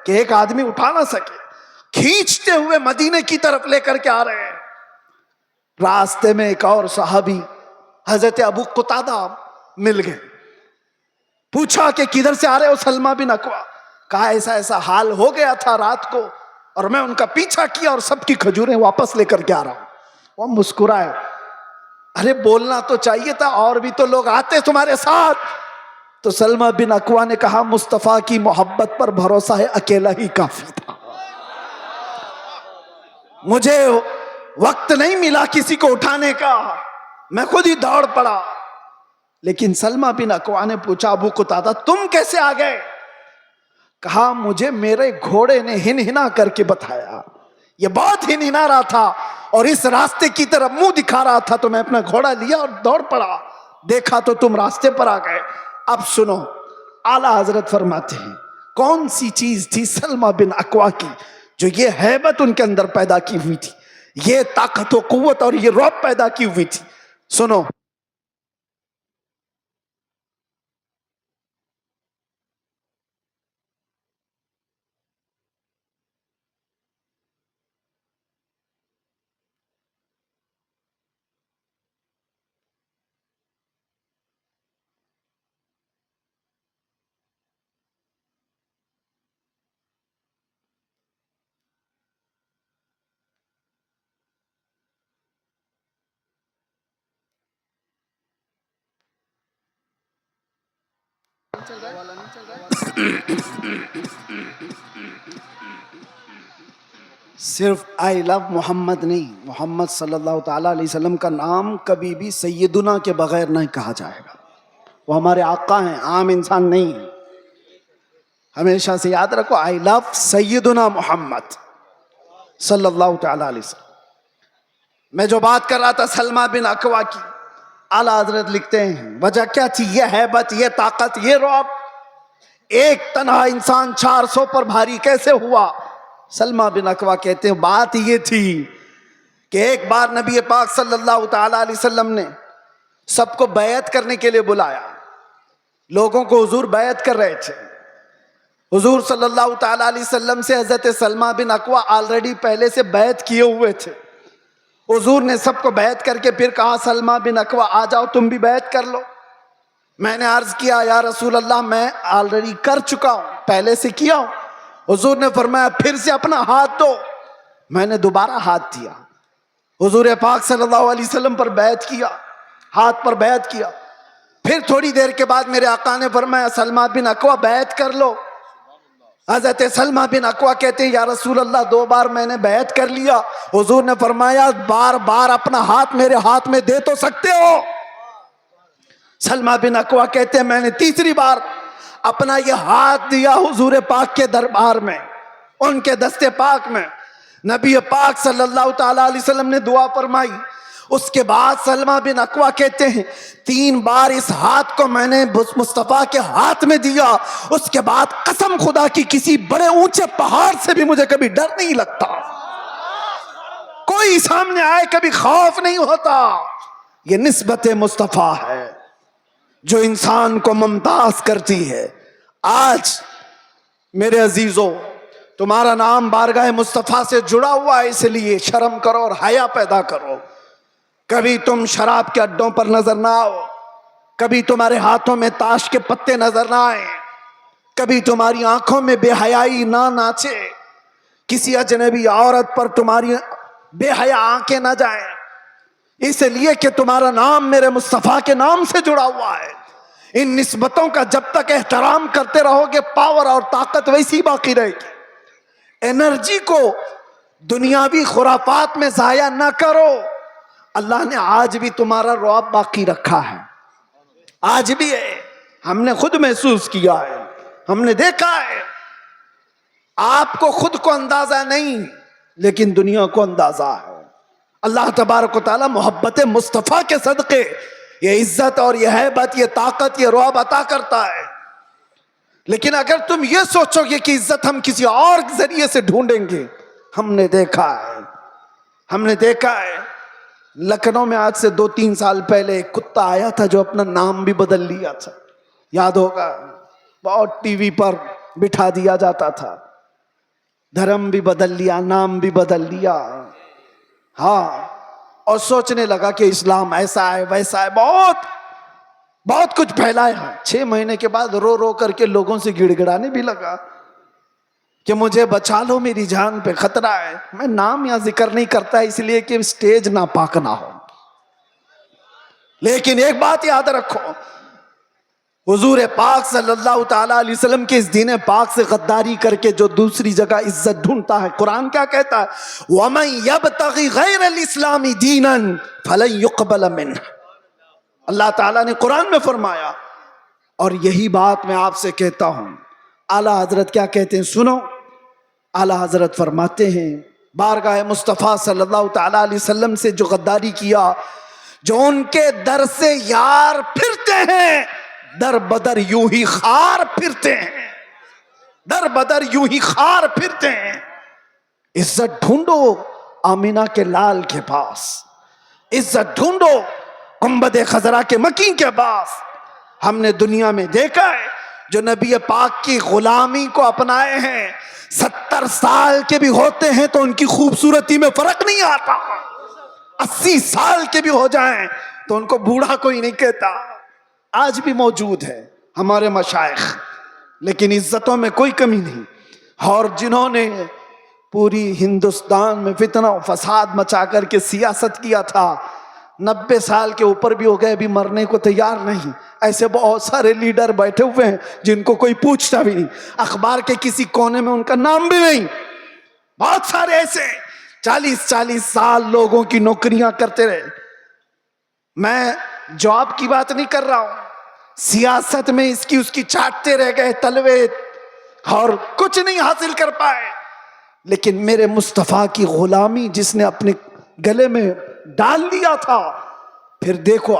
Speaker 2: کہ ایک آدمی اٹھا نہ سکے، کھینچتے ہوئے مدینے کی طرف لے کر کے آ رہے ہیں۔ راستے میں ایک اور صحابی حضرت ابو قتادہ مل گئے، پوچھا کہ کدھر سے آ رہے ہو سلمہ بن اکوع؟ کہا ایسا ایسا حال ہو گیا تھا رات کو، اور میں ان کا پیچھا کیا اور سب کی کھجوریں واپس لے کر کے آ رہا ہوں۔ وہ مسکرائے، ارے بولنا تو چاہیے تھا، اور بھی تو لوگ آتے تمہارے ساتھ۔ تو سلمہ بن اکوع نے کہا مصطفیٰ کی محبت پر بھروسہ ہے، اکیلا ہی کافی تھا، مجھے وقت نہیں ملا کسی کو اٹھانے کا، میں خود ہی دوڑ پڑا۔ لیکن سلمہ بن اکوع نے پوچھا ابو قتادہ تم کیسے آ گئے؟ کہا مجھے میرے گھوڑے نے ہنہنا کر کے بتایا، یہ بہت ہنہنا رہا تھا اور اس راستے کی طرف منہ دکھا رہا تھا، تو میں اپنا گھوڑا لیا اور دوڑ پڑا، دیکھا تو تم راستے پر آ گئے۔ اب سنو، اعلیٰ حضرت فرماتے ہیں کون سی چیز تھی سلمہ بن اکوع کی جو یہ ہیبت ان کے اندر پیدا کی ہوئی تھی، یہ طاقت و قوت اور یہ رعب پیدا کی ہوئی تھی؟ سنو، صرف آئی لو محمد نہیں، محمد صلی اللہ تعالیٰ علیہ وسلم کا نام کبھی بھی سیدنا کے بغیر نہیں کہا جائے گا، وہ ہمارے آقا ہیں، عام انسان نہیں ہیں۔ ہمیشہ سے یاد رکھو، آئی لو سیدنا محمد صلی اللہ تعالیٰ علیہ وسلم۔ میں جو بات کر رہا تھا سلمہ بن اکوع کی، اعلیٰ حضرت لکھتے ہیں وجہ کیا تھی؟ یہ ہیبت، یہ طاقت، یہ رعب۔ ایک تنہا انسان 400 پر بھاری کیسے ہوا؟ سلمہ بن اکوع کہتے ہیں بات یہ تھی کہ ایک بار نبی پاک صلی اللہ تعالیٰ علیہ وسلم نے سب کو بیعت کرنے کے لیے بلایا، لوگوں کو حضور بیعت کر رہے تھے۔ حضور صلی اللہ تعالیٰ علیہ وسلم سے حضرت سلمہ بن اکوع آلریڈی پہلے سے بیعت کیے ہوئے تھے۔ حضور نے سب کو بیعت کر کے پھر کہا سلمہ بن اکوع آ جاؤ تم بھی بیعت کر لو۔ میں نے عرض کیا یا رسول اللہ میں آلریڈی کر چکا ہوں، پہلے سے کیا ہوں۔ حضور نے فرمایا پھر سے اپنا ہاتھ دو۔ میں نے دوبارہ ہاتھ دیا، حضور پاک صلی اللہ علیہ وسلم پر بیعت کیا، ہاتھ پر بیعت کیا۔ پھر تھوڑی دیر کے بعد میرے آقا نے فرمایا سلمہ بن اکوع بیعت کر لو۔ حضرت سلمہ بن اکوع کہتے ہیں یا رسول اللہ 2 بار میں نے بیعت کر لیا۔ حضور نے فرمایا بار بار اپنا ہاتھ میرے ہاتھ میں دے تو سکتے ہو؟ سلمہ بن اکوع کہتے ہیں میں نے تیسری بار اپنا یہ ہاتھ دیا حضور پاک کے دربار میں، ان کے دستے پاک میں۔ نبی پاک صلی اللہ تعالیٰ علیہ وسلم نے دعا فرمائی۔ اس کے بعد سلمہ بن اکوع کہتے ہیں 3 بار اس ہاتھ کو میں نے مصطفیٰ کے ہاتھ میں دیا، اس کے بعد قسم خدا کی کسی بڑے اونچے پہاڑ سے بھی مجھے کبھی ڈر نہیں لگتا۔ بھی سامنے آئے کبھی خوف نہیں ہوتا. یہ نسبت مصطفیٰ ہے جو انسان کو ممتاز کرتی ہے. آج میرے عزیزوں تمہارا نام بارگاہ مصطفیٰ سے جڑا ہوا ہے، اس لیے شرم کرو اور حیا پیدا کرو. کبھی تم شراب کے اڈوں پر نظر نہ آؤ، کبھی تمہارے ہاتھوں میں تاش کے پتے نظر نہ آئیں، کبھی تمہاری آنکھوں میں بے حیائی نہ ناچے، کسی اجنبی عورت پر تمہاری بے حیا آنکھیں نہ جائیں، اس لیے کہ تمہارا نام میرے مصطفیٰ کے نام سے جڑا ہوا ہے. ان نسبتوں کا جب تک احترام کرتے رہو گے پاور اور طاقت ویسی باقی رہے گی. انرجی کو دنیاوی خرافات میں ضائع نہ کرو. اللہ نے آج بھی تمہارا رعب باقی رکھا ہے، آج بھی ہے. ہم نے خود محسوس کیا ہے، ہم نے دیکھا ہے. آپ کو خود کو اندازہ نہیں لیکن دنیا کو اندازہ ہے. اللہ تبارک و تعالی محبت مصطفیٰ کے صدقے یہ عزت اور یہ ہیبت، یہ طاقت، یہ رعب عطا کرتا ہے. لیکن اگر تم یہ سوچو گے کہ عزت ہم کسی اور ذریعے سے ڈھونڈیں گے، ہم نے دیکھا ہے لکھنؤ میں آج سے 2-3 سال پہلے ایک کتا آیا تھا جو اپنا نام بھی بدل لیا تھا، یاد ہوگا. بہت ٹی وی پر بٹھا دیا جاتا تھا، دھرم بھی بدل لیا، نام بھی بدل لیا. ہاں، اور سوچنے لگا کہ اسلام ایسا ہے ویسا ہے، بہت کچھ پھیلایا. 6 مہینے کے بعد رو رو کر کے لوگوں سے گڑ گڑانے بھی لگا کہ مجھے بچا لو، میری جان پہ خطرہ ہے. میں نام یا ذکر نہیں کرتا اس لیے کہ سٹیج ناپاک نہ ہو. لیکن ایک بات یاد رکھو، حضور پاک صلی اللہ تعالیٰ علیہ وسلم کے اس دین پاک سے غداری کر کے جو دوسری جگہ عزت ڈھونڈتا ہے، قرآن کیا کہتا ہے؟ وَمَن يَبْتَغِ غَيْرَ الْإِسْلَامِ دِينًا فَلَن يُقْبَلَ مِنْهُ. اللہ تعالیٰ نے قرآن میں فرمایا، اور یہی بات میں آپ سے کہتا ہوں. اعلیٰ حضرت کیا کہتے ہیں سنو. اعلیٰ حضرت فرماتے ہیں بارگاہ مصطفیٰ صلی اللہ تعالیٰ علیہ وسلم سے جو غداری کیا، جو ان کے در سے یار پھرتے ہیں، در بدر یوں ہی خار پھرتے ہیں، در بدر یوں ہی خار پھرتے ہیں. عزت ڈھونڈو آمینہ کے لال کے پاس، عزت ڈھونڈو گنبد خضرا کے مکین کے پاس. ہم نے دنیا میں دیکھا ہے جو نبی پاک کی غلامی کو اپنائے ہیں، 70 سال کے بھی ہوتے ہیں تو ان کی خوبصورتی میں فرق نہیں آتا. 80 سال کے بھی ہو جائیں تو ان کو بوڑھا کوئی نہیں کہتا. آج بھی موجود ہے ہمارے مشائخ، لیکن عزتوں میں کوئی کمی نہیں. اور جنہوں نے پوری ہندوستان میں فتنہ و فساد مچا کر کے سیاست کیا تھا، 90 سال کے اوپر بھی ہو گئے، ابھی مرنے کو تیار نہیں. ایسے بہت سارے لیڈر بیٹھے ہوئے ہیں جن کو کوئی پوچھتا بھی نہیں، اخبار کے کسی کونے میں ان کا نام بھی نہیں. بہت سارے ایسے 40 سال لوگوں کی نوکریاں کرتے رہے. میں جاب کی بات نہیں کر رہا ہوں، سیاست میں اس کی چاٹتے رہ گئے تلوے اور کچھ نہیں حاصل کر پائے. لیکن میرے مصطفیٰ کی غلامی جس نے اپنے گلے میں ڈال لیا تھا، پھر دیکھو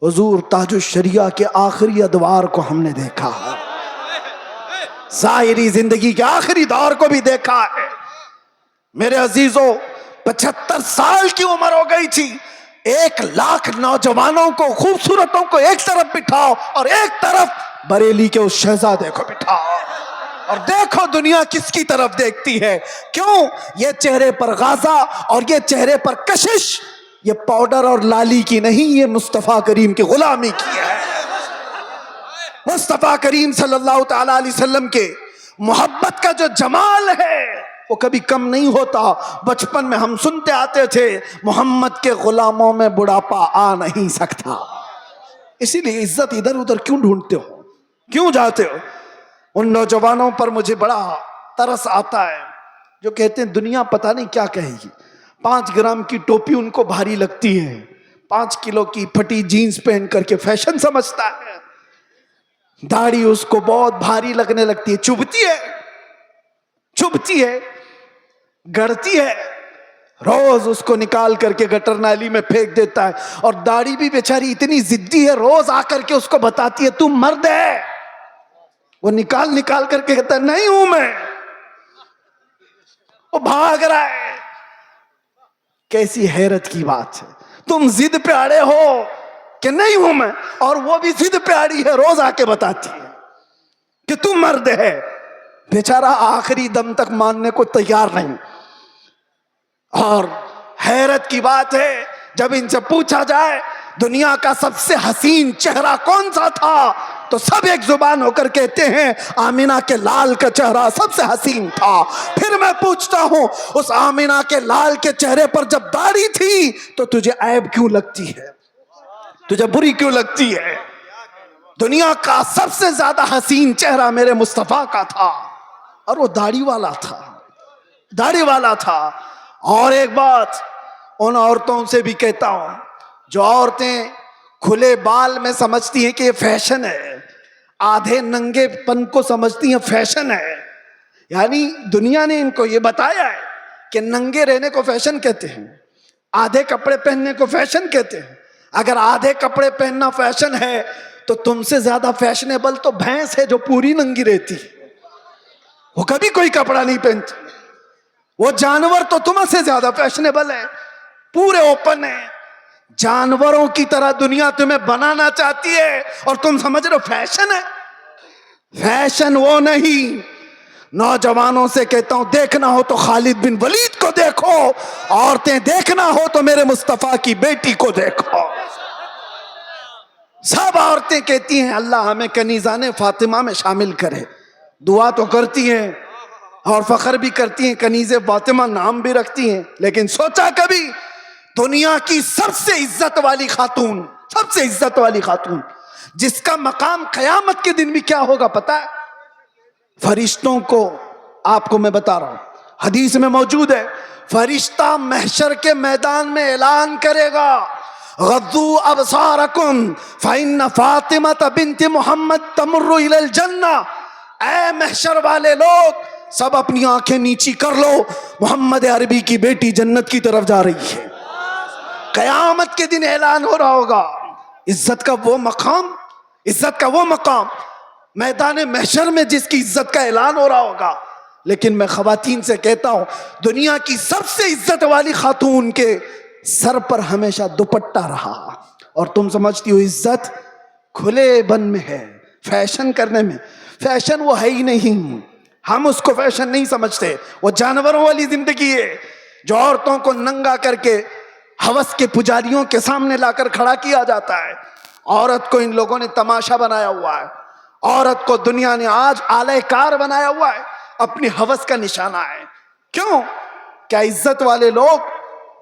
Speaker 2: حضور تاج الشریعہ کے آخری ادوار کو ہم نے دیکھا ہے، ظاہری زندگی کے آخری دور کو بھی دیکھا ہے. میرے عزیزوں 75 سال کی عمر ہو گئی تھی. 1 لاکھ نوجوانوں کو، خوبصورتوں کو ایک طرف بٹھاؤ اور ایک طرف بریلی کے اس شہزادے کو بٹھاؤ، اور دیکھو دنیا کس کی طرف دیکھتی ہے. کیوں؟ یہ چہرے پر غازہ اور یہ چہرے پر کشش، یہ پاؤڈر اور لالی کی نہیں، یہ مصطفیٰ کریم کی غلامی کی ہے. مصطفیٰ کریم صلی اللہ تعالیٰ علیہ وسلم کے محبت کا جو جمال ہے وہ کبھی کم نہیں ہوتا. بچپن میں ہم سنتے آتے تھے محمد کے غلاموں میں بڑھاپا آ نہیں سکتا. اسی لیے عزت ادھر ادھر کیوں ڈھونڈتے ہو، کیوں جاتے ہو؟ ان نوجوانوں پر مجھے بڑا ترس آتا ہے جو کہتے ہیں دنیا پتہ نہیں کیا کہے گی. 5 گرام کی ٹوپی ان کو بھاری لگتی ہے، 5 کلو کی پھٹی جینز پہن کر کے فیشن سمجھتا ہے. داڑھی اس کو بہت بھاری لگنے لگتی ہے، چبھتی ہے، گڑتی ہے. روز اس کو نکال کر کے گٹر نالی میں پھینک دیتا ہے. اور داڑھی بھی بیچاری اتنی ضدی ہے، روز آ کر کے اس کو بتاتی ہے تم مرد ہے. وہ نکال کر کے کہتا ہے نہیں ہوں میں. وہ بھاگ رہا ہے. کیسی حیرت کی بات ہے. تم ضد پہ اڑے ہو کہ نہیں ہوں میں, اور وہ بھی ضد پہ اڑی ہے, روز آ کے بتاتی ہے کہ تم مرد ہے. بیچارہ آخری دم تک ماننے کو تیار نہیں. اور حیرت کی بات ہے جب ان سے پوچھا جائے دنیا کا سب سے حسین چہرہ کون سا تھا, تو سب ایک زبان ہو کر کہتے ہیں آمینہ کے لال کا چہرہ سب سے حسین تھا. پھر میں پوچھتا ہوں اس آمینہ کے لال کے چہرے پر جب داڑھی تھی تو تجھے عیب کیوں لگتی ہے, تجھے بری کیوں لگتی ہے؟ دنیا کا سب سے زیادہ حسین چہرہ میرے مصطفیٰ کا تھا, اور وہ داڑھی والا تھا, داڑھی والا تھا. اور ایک بات ان عورتوں سے بھی کہتا ہوں جو عورتیں کھلے بال میں سمجھتی ہیں کہ یہ فیشن ہے, آدھے ننگے پن کو سمجھتی ہیں فیشن ہے. یعنی دنیا نے ان کو یہ بتایا ہے کہ ننگے رہنے کو فیشن کہتے ہیں, آدھے کپڑے پہننے کو فیشن کہتے ہیں. اگر آدھے کپڑے پہننا فیشن ہے تو تم سے زیادہ فیشنیبل تو بھینس ہے جو پوری ننگی رہتی, وہ کبھی کوئی کپڑا نہیں پہنتی. وہ جانور تو تم سے زیادہ فیشنیبل ہے, پورے اوپن ہے. جانوروں کی طرح دنیا تمہیں بنانا چاہتی ہے اور تم سمجھ رہے ہو فیشن ہے. فیشن وہ نہیں. نوجوانوں سے کہتا ہوں دیکھنا ہو تو خالد بن ولید کو دیکھو, عورتیں دیکھنا ہو تو میرے مصطفیٰ کی بیٹی کو دیکھو. سب عورتیں کہتی ہیں اللہ ہمیں کنیزان فاطمہ میں شامل کرے, دعا تو کرتی ہیں اور فخر بھی کرتی ہیں, کنیز فاطمہ نام بھی رکھتی ہیں. لیکن سوچا کبھی دنیا کی سب سے عزت والی خاتون, سب سے عزت والی خاتون جس کا مقام قیامت کے دن بھی کیا ہوگا پتا ہے؟ فرشتوں کو, آپ کو میں بتا رہا ہوں, حدیث میں موجود ہے, فرشتہ محشر کے میدان میں اعلان کرے گا غضوا ابصارکم فإن فاطمہ بنت محمد تمر الی الجنہ. اے محشر والے لوگ سب اپنی آنکھیں نیچی کر لو, محمد عربی کی بیٹی جنت کی طرف جا رہی ہے. قیامت کے دن اعلان ہو رہا ہوگا. عزت کا وہ مقام, عزت کا وہ مقام میدان محشر میں جس کی عزت کا اعلان ہو رہا ہوگا. لیکن میں خواتین سے کہتا ہوں دنیا کی سب سے عزت والی خاتون کے سر پر ہمیشہ دوپٹہ رہا, اور تم سمجھتی ہو عزت کھلے بن میں ہے, فیشن کرنے میں. فیشن وہ ہے ہی نہیں, ہم اس کو فیشن نہیں سمجھتے. وہ جانوروں والی زندگی ہے جو عورتوں کو ننگا کر کے ہوس کے پجاریوں کے سامنے لا کر کھڑا کیا جاتا ہے. عورت کو ان لوگوں نے تماشا بنایا ہوا ہے, عورت کو دنیا نے آج آلہ کار بنایا ہوا ہے, اپنی ہوس کا نشانہ ہے. کیوں؟ کیا عزت والے لوگ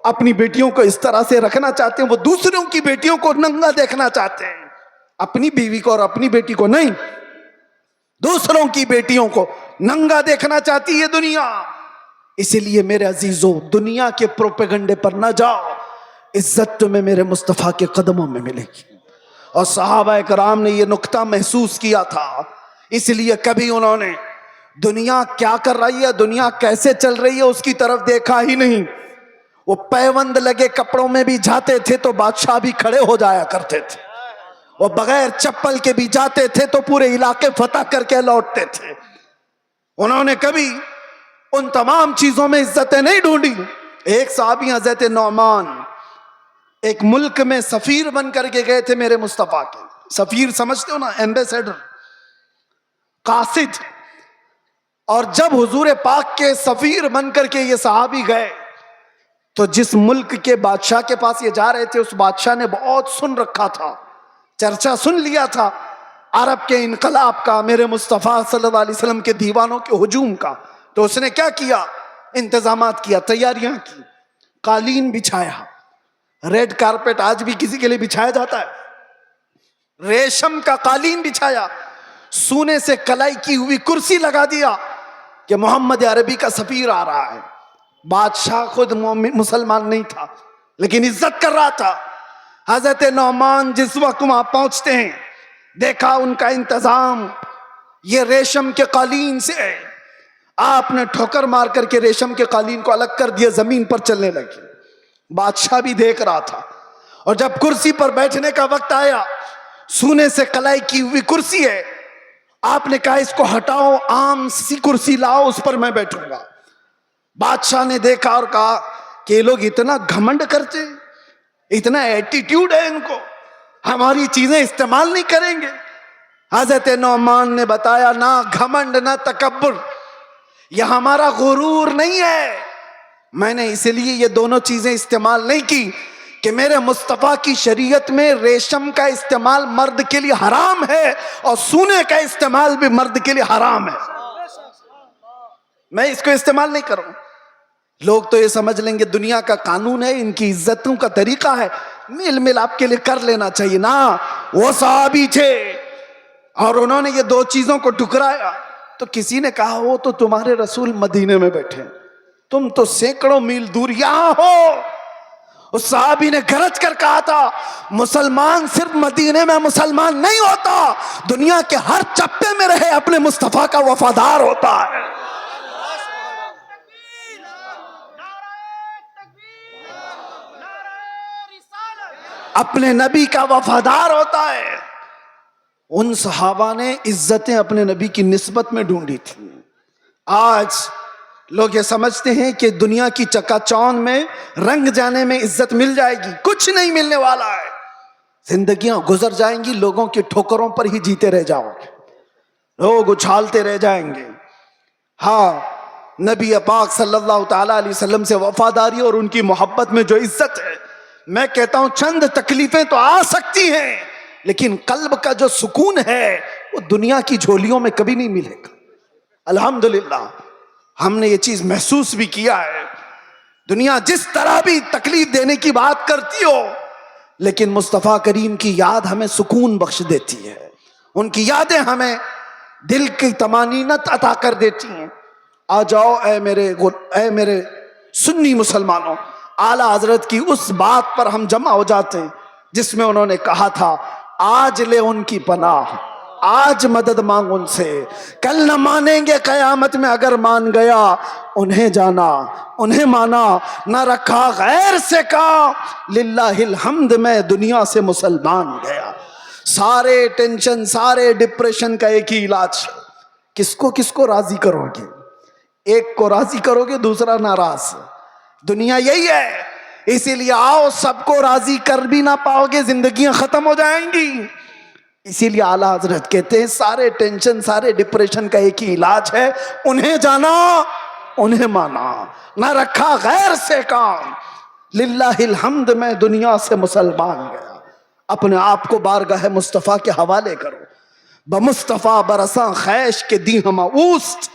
Speaker 2: اپنی بیٹیوں کو اس طرح سے رکھنا چاہتے ہیں؟ وہ دوسروں کی بیٹیوں کو ننگا دیکھنا چاہتے ہیں, اپنی بیوی کو اور اپنی بیٹی کو نہیں, دوسروں کی بیٹیوں کو ننگا دیکھنا چاہتی ہے دنیا. اسی لیے میرے عزیزوں دنیا کے پروپیگنڈے پر نہ جاؤ, عزت تمہیں میرے مصطفیٰ کے قدموں میں ملے گی. اور صحابہ کرام نے یہ نقطہ محسوس کیا تھا, اس لیے کبھی انہوں نے دنیا کیا کر رہی ہے, دنیا کیسے چل رہی ہے اس کی طرف دیکھا ہی نہیں. وہ پیوند لگے کپڑوں میں بھی جاتے تھے تو بادشاہ بھی کھڑے ہو جایا کرتے تھے, وہ بغیر چپل کے بھی جاتے تھے تو پورے علاقے فتح کر کے لوٹتے تھے. انہوں نے کبھی ان تمام چیزوں میں عزتیں نہیں ڈھونڈی. ایک صحابی حضرت نعمان ایک ملک میں سفیر بن کر کے گئے تھے میرے مصطفیٰ کے. سفیر سمجھتے ہو نا, ایمبیسیڈر, قاصد. اور جب حضور پاک کے سفیر بن کر کے یہ صحابی گئے تو جس ملک کے بادشاہ کے پاس یہ جا رہے تھے اس بادشاہ نے بہت سن رکھا تھا, چرچا سن لیا تھا عرب کے انقلاب کا, میرے مصطفیٰ صلی اللہ علیہ وسلم کے دیوانوں کے ہجوم کا. تو اس نے کیا کیا, انتظامات کیا, تیاریاں کی, قالین بچھایا. ریڈ کارپیٹ آج بھی کسی کے لیے بچھایا جاتا ہے, ریشم کا قالین بچھایا, سونے سے کلائی کی ہوئی کرسی لگا دیا کہ محمد عربی کا سفیر آ رہا ہے. بادشاہ خود مسلمان نہیں تھا لیکن عزت کر رہا تھا. حضرت نعمان جس وقت وہاں پہنچتے ہیں دیکھا ان کا انتظام یہ ریشم کے قالین سے ہے. آپ نے ٹھوکر مار کر کے ریشم کے قالین کو الگ کر دیا, زمین پر چلنے لگے. بادشاہ بھی دیکھ رہا تھا, اور جب کرسی پر بیٹھنے کا وقت آیا, سونے سے کلائی کی ہوئی کرسی ہے, آپ نے کہا اس کو ہٹاؤ, عام سی کرسی لاؤ, اس پر میں بیٹھوں گا. بادشاہ نے دیکھا اور کہا کہ یہ لوگ اتنا گھمنڈ کرتے، اتنا ایٹیٹیوڈ ہے ان کو، ہماری چیزیں استعمال نہیں کریں گے. حضرت نعمان نے بتایا نہ گھمنڈ نہ تکبر، یہ ہمارا غرور نہیں ہے. میں نے اسی لیے یہ دونوں چیزیں استعمال نہیں کی کہ میرے مصطفیٰ کی شریعت میں ریشم کا استعمال مرد کے لیے حرام ہے اور سونے کا استعمال بھی مرد کے لیے حرام ہے. میں اس کو استعمال نہیں کروں. لوگ تو یہ سمجھ لیں گے دنیا کا قانون ہے، ان کی عزتوں کا طریقہ ہے، میل مل آپ کے لیے کر لینا چاہیے. نا، وہ صحابی تھے اور انہوں نے یہ دو چیزوں کو ٹکرایا تو کسی نے کہا وہ تو تمہارے رسول مدینے میں بیٹھے، تم تو سینکڑوں میل دور یہاں ہو. اس صحابی نے گرج کر کہا تھا مسلمان صرف مدینے میں مسلمان نہیں ہوتا، دنیا کے ہر چپے میں رہے اپنے مصطفیٰ کا وفادار ہوتا ہے. اپنے نبی کا وفادار ہوتا ہے. ان صحابہ نے عزتیں اپنے نبی کی نسبت میں ڈھونڈی تھی. آج لوگ یہ سمجھتے ہیں کہ دنیا کی چکا چوند میں رنگ جانے میں عزت مل جائے گی، کچھ نہیں ملنے والا ہے. زندگیاں گزر جائیں گی، لوگوں کی ٹھوکروں پر ہی جیتے رہ جاؤ گے، لوگ اچھالتے رہ جائیں گے. ہاں، نبی پاک صلی اللہ تعالی علیہ وسلم سے وفاداری اور ان کی محبت میں جو عزت ہے، میں کہتا ہوں چند تکلیفیں تو آ سکتی ہیں لیکن قلب کا جو سکون ہے وہ دنیا کی جھولیوں میں کبھی نہیں ملے گا. الحمدللہ ہم نے یہ چیز محسوس بھی کیا ہے. دنیا جس طرح بھی تکلیف دینے کی بات کرتی ہو لیکن مصطفیٰ کریم کی یاد ہمیں سکون بخش دیتی ہے، ان کی یادیں ہمیں دل کی طمانینت عطا کر دیتی ہیں. آ جاؤ اے میرے سنی مسلمانوں، اعلیٰ حضرت کی اس بات پر ہم جمع ہو جاتے ہیں جس میں انہوں نے کہا تھا آج لے ان کی پناہ، آج مدد مانگ ان سے، کل نہ مانیں گے قیامت میں اگر مان گیا. انہیں جانا انہیں مانا، نہ رکھا غیر سے کام، للہ الحمد میں دنیا سے مسلمان گیا. سارے ٹینشن، سارے ڈپریشن کا ایک ہی علاج، کس کو راضی کرو گے؟ ایک کو راضی کرو گے دوسرا ناراض. دنیا یہی ہے، اسی لیے آؤ سب کو راضی کر بھی نہ پاؤ گے، زندگیاں ختم ہو جائیں گی. اسی لیے اعلیٰ حضرت کہتے ہیں سارے ٹینشن، سارے ڈپریشن کا ایک ہی علاج ہے، انہیں جانا انہیں مانا، نہ رکھا غیر سے کام، للہ الحمد میں دنیا سے مسلمان گیا. اپنے آپ کو بارگاہ مصطفیٰ کے حوالے کرو. بمصطفیٰ برساں خیش کے دی ہم اوست،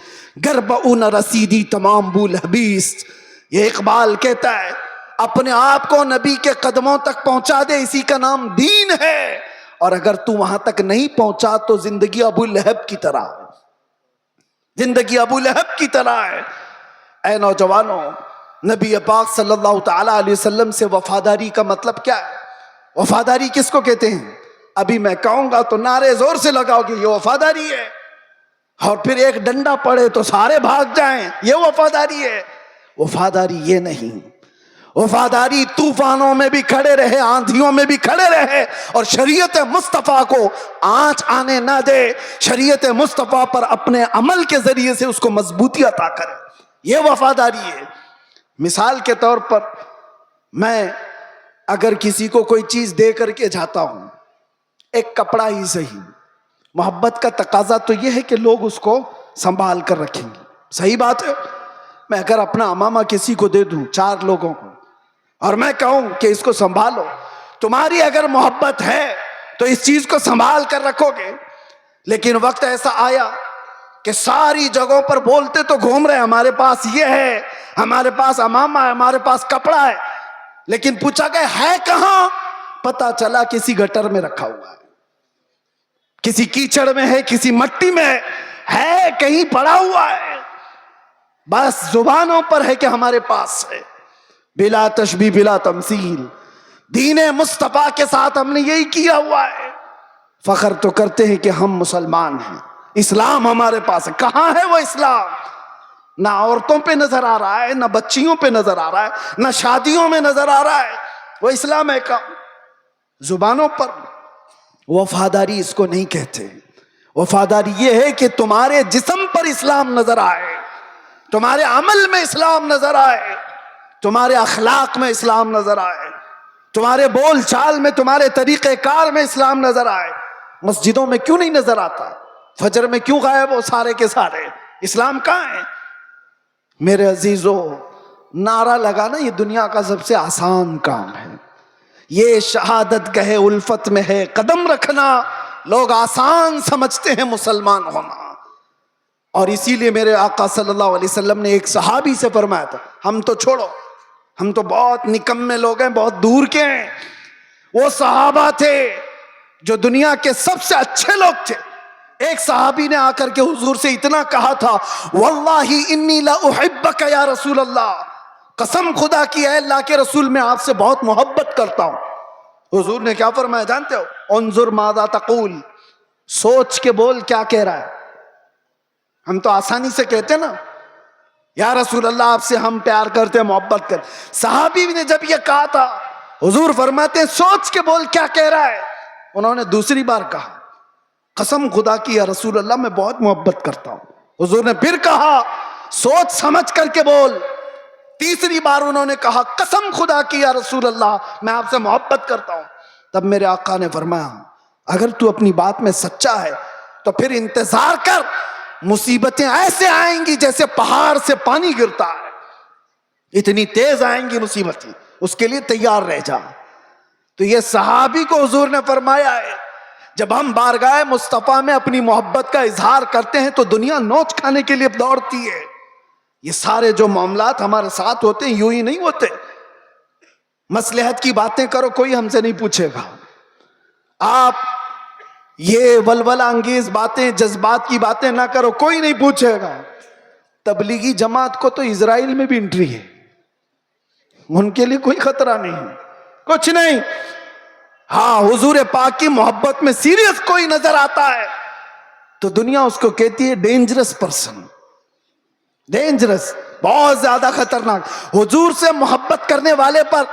Speaker 2: گرب اون رسیدی تمام بول حبیست. یہ اقبال کہتا ہے اپنے آپ کو نبی کے قدموں تک پہنچا دے، اسی کا نام دین ہے. اور اگر تو وہاں تک نہیں پہنچا تو زندگی ابو لہب کی طرح ہے، زندگی ابو لہب کی طرح ہے. اے نوجوانوں، نبی پاک صلی اللہ تعالی علیہ وسلم سے وفاداری کا مطلب کیا ہے؟ وفاداری کس کو کہتے ہیں؟ ابھی میں کہوں گا تو نعرے زور سے لگاؤ گے یہ وفاداری ہے، اور پھر ایک ڈنڈا پڑے تو سارے بھاگ جائیں یہ وفاداری ہے. وفاداری یہ نہیں. وفاداری طوفانوں میں بھی کھڑے رہے، آندھیوں میں بھی کھڑے رہے اور شریعت مصطفیٰ کو آنچ آنے نہ دے، شریعت مصطفیٰ پر اپنے عمل کے ذریعے سے اس کو مضبوطی عطا کرے، یہ وفاداری ہے. مثال کے طور پر میں اگر کسی کو کوئی چیز دے کر کے جاتا ہوں، ایک کپڑا ہی صحیح، محبت کا تقاضا تو یہ ہے کہ لوگ اس کو سنبھال کر رکھیں گے، صحیح بات ہے. میں اگر اپنا امامہ کسی کو دے دوں 4 لوگوں کو اور میں کہوں کہ اس کو سنبھالو، تمہاری اگر محبت ہے تو اس چیز کو سنبھال کر رکھو گے. لیکن وقت ایسا آیا کہ ساری جگہوں پر بولتے تو گھوم رہے ہمارے پاس یہ ہے، ہمارے پاس امامہ ہے، ہمارے پاس کپڑا ہے، لیکن پوچھا گیا ہے کہاں؟ پتا چلا کسی گٹر میں رکھا ہوا ہے، کسی کیچڑ میں ہے، کسی مٹی میں ہے، کہیں پڑا ہوا ہے. بس زبانوں پر ہے کہ ہمارے پاس ہے. بلا تشبیہ بلا تمثیل، دین مصطفیٰ کے ساتھ ہم نے یہی کیا ہوا ہے. فخر تو کرتے ہیں کہ ہم مسلمان ہیں، اسلام ہمارے پاس ہے. کہاں ہے وہ اسلام؟ نہ عورتوں پہ نظر آ رہا ہے، نہ بچیوں پہ نظر آ رہا ہے، نہ شادیوں میں نظر آ رہا ہے. وہ اسلام ہے کا زبانوں پر. وفاداری اس کو نہیں کہتے. وفاداری یہ ہے کہ تمہارے جسم پر اسلام نظر آئے، تمہارے عمل میں اسلام نظر آئے. تمہارے اخلاق میں اسلام نظر آئے، تمہارے بول چال میں، تمہارے طریقہ کار میں اسلام نظر آئے۔ مسجدوں میں کیوں نہیں نظر آتا؟ فجر میں کیوں غائب ہو سارے کے سارے؟ اسلام کہاں ہے؟ میرے عزیزو، نعرہ لگانا یہ دنیا کا سب سے آسان کام ہے، یہ شہادت گہے الفت میں ہے قدم رکھنا، لوگ آسان سمجھتے ہیں مسلمان ہونا۔ اور اسی لیے میرے آقا صلی اللہ علیہ وسلم نے ایک صحابی سے فرمایا تھا، ہم تو چھوڑو، ہم تو بہت نکمے لوگ ہیں، بہت دور کے ہیں، وہ صحابہ تھے جو دنیا کے سب سے اچھے لوگ تھے۔ ایک صحابی نے آ کر کے حضور سے اتنا کہا تھا، واللہ انی لا احبک یا رسول اللہ، قسم خدا کی ہے اللہ کے رسول میں آپ سے بہت محبت کرتا ہوں۔ حضور نے کیا فرمایا جانتے ہو؟ انظر ماذا تقول، سوچ کے بول کیا کہہ رہا ہے۔ ہم تو آسانی سے کہتے ہیں نا یا رسول اللہ آپ سے ہم پیار کرتے ہیں، محبت کرتے۔ صحابی نے جب یہ کہا تھا، حضور فرماتے ہیں سوچ کے بول کیا کہہ رہا ہے۔ انہوں نے دوسری بار کہا، قسم خدا کی یا رسول اللہ میں بہت محبت کرتا ہوں۔ حضور نے پھر کہا سوچ سمجھ کر کے بول۔ تیسری بار انہوں نے کہا قسم خدا کی یا رسول اللہ میں آپ سے محبت کرتا ہوں۔ تب میرے آقا نے فرمایا اگر تو اپنی بات میں سچا ہے تو پھر انتظار کر، مصیبتیں ایسے آئیں گی جیسے پہاڑ سے پانی گرتا ہے، اتنی تیز آئیں گی مصیبتیں، اس کے لیے تیار رہ جا۔ تو یہ صحابی کو حضور نے فرمایا ہے جب ہم بارگاہ مصطفیٰ میں اپنی محبت کا اظہار کرتے ہیں تو دنیا نوچ کھانے کے لیے دوڑتی ہے۔ یہ سارے جو معاملات ہمارے ساتھ ہوتے ہیں یوں ہی نہیں ہوتے۔ مصلحت کی باتیں کرو کوئی ہم سے نہیں پوچھے گا، آپ یہ ولولہ انگیز باتیں، جذبات کی باتیں نہ کرو کوئی نہیں پوچھے گا۔ تبلیغی جماعت کو تو اسرائیل میں بھی انٹری ہے، ان کے لیے کوئی خطرہ نہیں، کچھ نہیں۔ ہاں حضور پاک کی محبت میں سیریس کوئی نظر آتا ہے تو دنیا اس کو کہتی ہے ڈینجرس پرسن، ڈینجرس، بہت زیادہ خطرناک۔ حضور سے محبت کرنے والے پر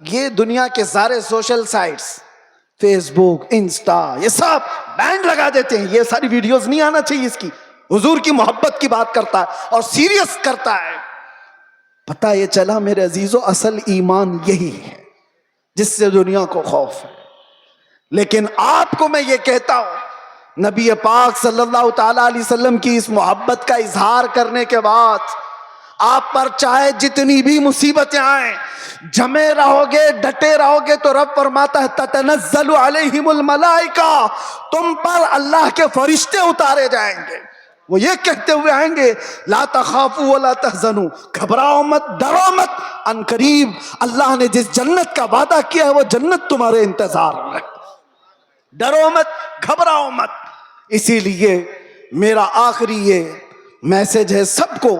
Speaker 2: یہ دنیا کے سارے سوشل سائٹس، فیس بک، انسٹا، یہ سب بینڈ لگا دیتے ہیں، یہ ساری ویڈیوز نہیں آنا چاہیے اس کی۔ حضور کی محبت کی بات کرتا ہے اور سیریس کرتا ہے۔ پتہ یہ چلا میرے عزیزو اصل ایمان یہی ہے جس سے دنیا کو خوف ہے۔ لیکن آپ کو میں یہ کہتا ہوں نبی پاک صلی اللہ تعالی علیہ وسلم کی اس محبت کا اظہار کرنے کے بعد آپ پر چاہے جتنی بھی مصیبتیں آئیں، جمے رہو گے، ڈٹے رہو گے تو رب فرماتا ہے تتنزل علیہم الملائکہ، تم پر اللہ کے فرشتے اتارے جائیں گے، وہ یہ کہتے ہوئے آئیں گے لا تخافوا ولا تحزنوا، گھبراؤ مت، ڈرو مت، ان قریب اللہ نے جس جنت کا وعدہ کیا ہے وہ جنت تمہارے انتظار میں، ڈرو مت، گھبراؤ مت۔ اسی لیے میرا آخری یہ میسج ہے سب کو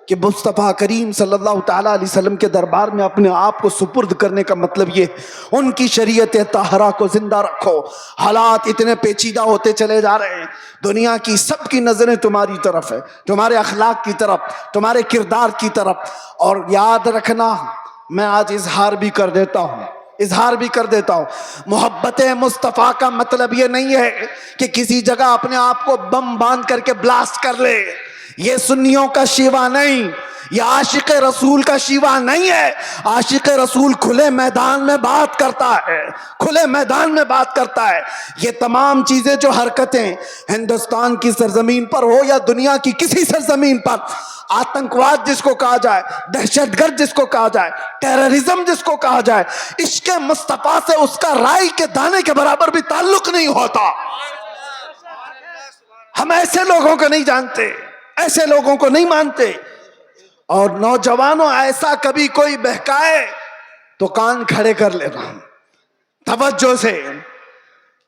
Speaker 2: کہ مصطفیٰ کریم صلی اللہ تعالیٰ علیہ وسلم کے دربار میں اپنے آپ کو سپرد کرنے کا مطلب یہ، ان کی شریعت طاہرہ کو زندہ رکھو۔ حالات اتنے پیچیدہ ہوتے چلے جا رہے ہیں، دنیا کی سب کی نظریں تمہاری طرف ہے، تمہارے اخلاق کی طرف، تمہارے کردار کی طرف۔ اور یاد رکھنا، میں آج اظہار بھی کر دیتا ہوں، محبت مصطفیٰ کا مطلب یہ نہیں ہے کہ کسی جگہ اپنے آپ کو بم باندھ کر کے بلاسٹ کر لے، یہ سنیوں کا شیوا نہیں، یہ عاشق رسول کا شیوا نہیں ہے۔ عاشق رسول کھلے میدان میں بات کرتا ہے، کھلے میدان میں بات کرتا ہے۔ یہ تمام چیزیں جو حرکتیں ہندوستان کی سرزمین پر ہو یا دنیا کی کسی سرزمین پر، آتنکواد جس کو کہا جائے، دہشت گرد جس کو کہا جائے، ٹیررزم جس کو کہا جائے، عشق مصطفیٰ سے اس کا رائی کے دانے کے برابر بھی تعلق نہیں ہوتا۔ ہم ایسے لوگوں کو نہیں جانتے، ایسے لوگوں کو نہیں مانتے۔ اور نوجوانوں ایسا کبھی کوئی بہکائے تو کان کھڑے کر لینا توجہ سے،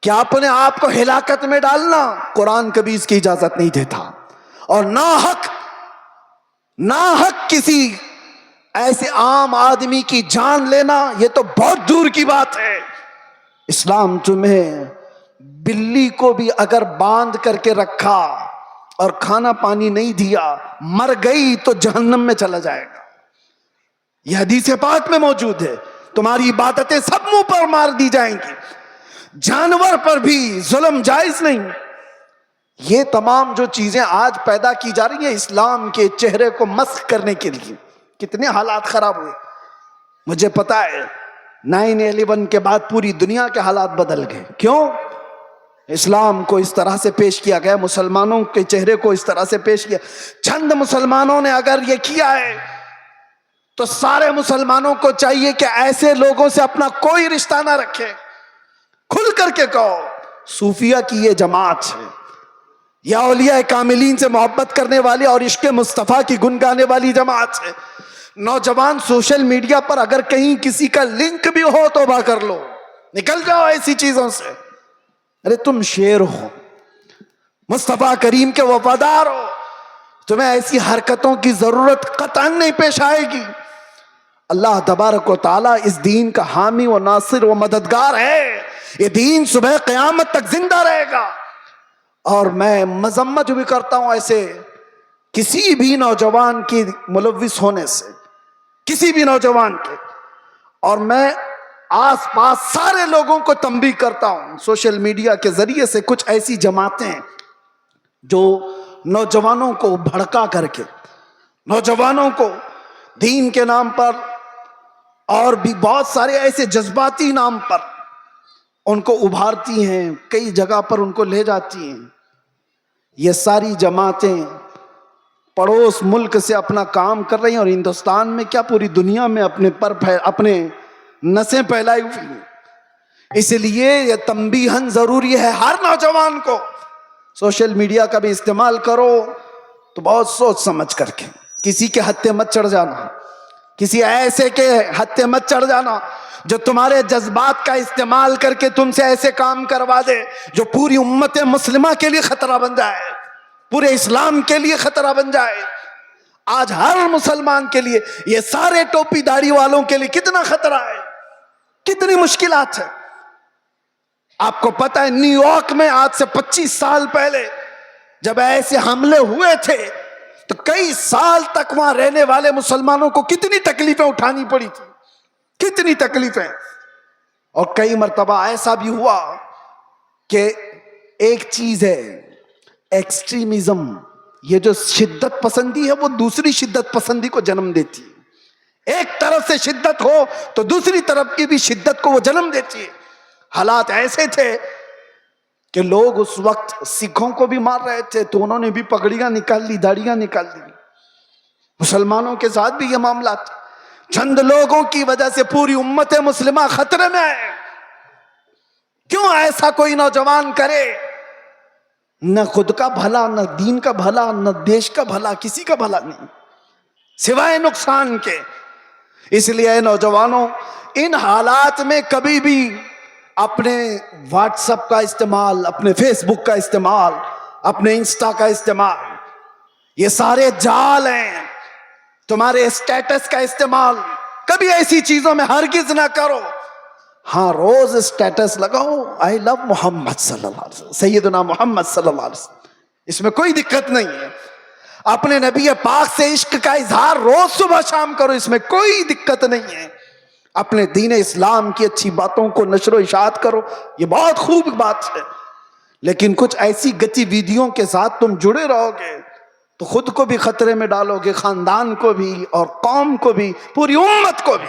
Speaker 2: کیا اپنے آپ کو ہلاکت میں ڈالنا قرآن کبھی اس کی اجازت نہیں دیتا۔ اور ناحق کسی ایسے عام آدمی کی جان لینا یہ تو بہت دور کی بات ہے۔ اسلام تمہیں بلی کو بھی اگر باندھ کر کے رکھا اور کھانا پانی نہیں دیا، مر گئی تو جہنم میں چلا جائے گا، یہ حدیث پاک میں موجود ہے۔ تمہاری عبادتیں سب منہ پر مار دی جائیں گی، جانور پر بھی ظلم جائز نہیں۔ یہ تمام جو چیزیں آج پیدا کی جا رہی ہیں اسلام کے چہرے کو مسخ کرنے کے لیے کتنے حالات خراب ہوئے. مجھے پتا ہے 9/11 کے بعد پوری دنیا کے حالات بدل گئے. کیوں؟ اسلام کو اس طرح سے پیش کیا گیا, مسلمانوں کے چہرے کو اس طرح سے پیش کیا. چند مسلمانوں نے اگر یہ کیا ہے تو سارے مسلمانوں کو چاہیے کہ ایسے لوگوں سے اپنا کوئی رشتہ نہ رکھے. کھل کر کے کہو صوفیہ کی یہ جماعت ہے, یا اولیاء کاملین سے محبت کرنے والی اور عشق مصطفیٰ کی گنگانے والی جماعت ہے. نوجوان سوشل میڈیا پر اگر کہیں کسی کا لنک بھی ہو توبہ کر لو, نکل جاؤ ایسی چیزوں سے. ارے تم شیر ہو, مصطفیٰ کریم کے وفادار ہو, تمہیں ایسی حرکتوں کی ضرورت قطعاً نہیں پیش آئے گی. اللہ تبارک و تعالیٰ اس دین کا حامی و ناصر و مددگار ہے. یہ دین صبح قیامت تک زندہ رہے گا. اور میں مذمت بھی کرتا ہوں ایسے کسی بھی نوجوان کی ملوث ہونے سے, کسی بھی نوجوان کے. اور میں آس پاس سارے لوگوں کو تنبیہ کرتا ہوں, سوشل میڈیا کے ذریعے سے کچھ ایسی جماعتیں جو نوجوانوں کو بھڑکا کر کے, نوجوانوں کو دین کے نام پر اور بھی بہت سارے ایسے جذباتی نام پر ان کو ابھارتی ہیں, کئی جگہ پر ان کو لے جاتی ہیں. یہ ساری جماعتیں پڑوس ملک سے اپنا کام کر رہی ہیں, اور ہندوستان میں کیا پوری دنیا میں اپنے نسیں پھیلائی ہوئی ہیں. اس لیے یہ تنبیہاً ضروری ہے ہر نوجوان کو, سوشل میڈیا کا بھی استعمال کرو تو بہت سوچ سمجھ کر کے. کسی کے ہتھے مت چڑھ جانا, کسی ایسے کے ہتھے مت چڑھ جانا جو تمہارے جذبات کا استعمال کر کے تم سے ایسے کام کروا دے جو پوری امت مسلمہ کے لیے خطرہ بن جائے, پورے اسلام کے لیے خطرہ بن جائے. آج ہر مسلمان کے لیے, یہ سارے ٹوپی داڑھی والوں کے لیے کتنا خطرہ ہے, کتنی مشکلات ہے. آپ کو پتہ ہے نیو یارک میں آج سے 25 سال پہلے جب ایسے حملے ہوئے تھے تو کئی سال تک وہاں رہنے والے مسلمانوں کو کتنی تکلیفیں اٹھانی پڑی تھی, کتنی تکلیفیں. اور کئی مرتبہ ایسا بھی ہوا کہ ایک چیز ہے ایکسٹریمزم, یہ جو شدت پسندی ہے وہ دوسری شدت پسندی کو جنم دیتی ہے. ایک طرف سے شدت ہو تو دوسری طرف کی بھی شدت کو وہ جنم دیتی ہے. حالات ایسے تھے کہ لوگ اس وقت سکھوں کو بھی مار رہے تھے تو انہوں نے بھی پگڑیاں نکال لی, داڑیاں نکال دی. مسلمانوں کے ساتھ بھی یہ معاملات, چند لوگوں کی وجہ سے پوری امت مسلمہ خطرے میں ہے. کیوں ایسا کوئی نوجوان کرے؟ نہ خود کا بھلا, نہ دین کا بھلا, نہ دیش کا بھلا, کسی کا بھلا نہیں سوائے نقصان کے. اس لیے اے نوجوانوں, ان حالات میں کبھی بھی اپنے واٹس ایپ کا استعمال, اپنے فیس بک کا استعمال, اپنے انسٹا کا استعمال, یہ سارے جال ہیں. تمہارے اسٹیٹس کا استعمال کبھی ایسی چیزوں میں ہرگز نہ کرو. ہاں روز اسٹیٹس لگاؤ آئی لو محمد صلی اللہ علیہ وسلم, سیدنا محمد صلی اللہ علیہ وسلم, اس میں کوئی دقت نہیں ہے. اپنے نبی پاک سے عشق کا اظہار روز صبح شام کرو, اس میں کوئی دقت نہیں ہے. اپنے دین اسلام کی اچھی باتوں کو نشر و اشاعت کرو, یہ بہت خوب بات ہے. لیکن کچھ ایسی گتی ویدیوں کے ساتھ تم جڑے رہو گے تو خود کو بھی خطرے میں ڈالو گے, خاندان کو بھی اور قوم کو بھی, پوری امت کو بھی.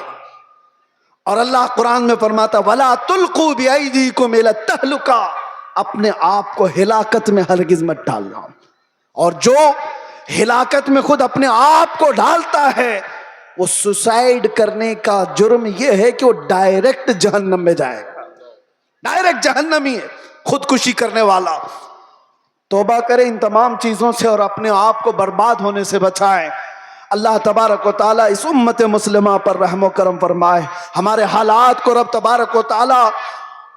Speaker 2: اور اللہ قرآن میں فرماتا وَلَا تُلْقُوا بِأَيْدِيكُمْ إِلَى التَّهْلُكَةِ, اپنے آپ کو ہلاکت میں ہرگز مت ڈالنا. اور جو ہلاکت میں خود اپنے آپ کو ڈالتا ہے وہ سوسائیڈ کرنے کا جرم یہ ہے کہ وہ ڈائریکٹ جہنم میں جائے گا, ڈائریکٹ جہنمی ہے خودکشی کرنے والا. توبہ کریں ان تمام چیزوں سے اور اپنے آپ کو برباد ہونے سے بچائیں. اللہ تبارک و تعالیٰ اس امت مسلمہ پر رحم و کرم فرمائے. ہمارے حالات کو رب تبارک و تعالیٰ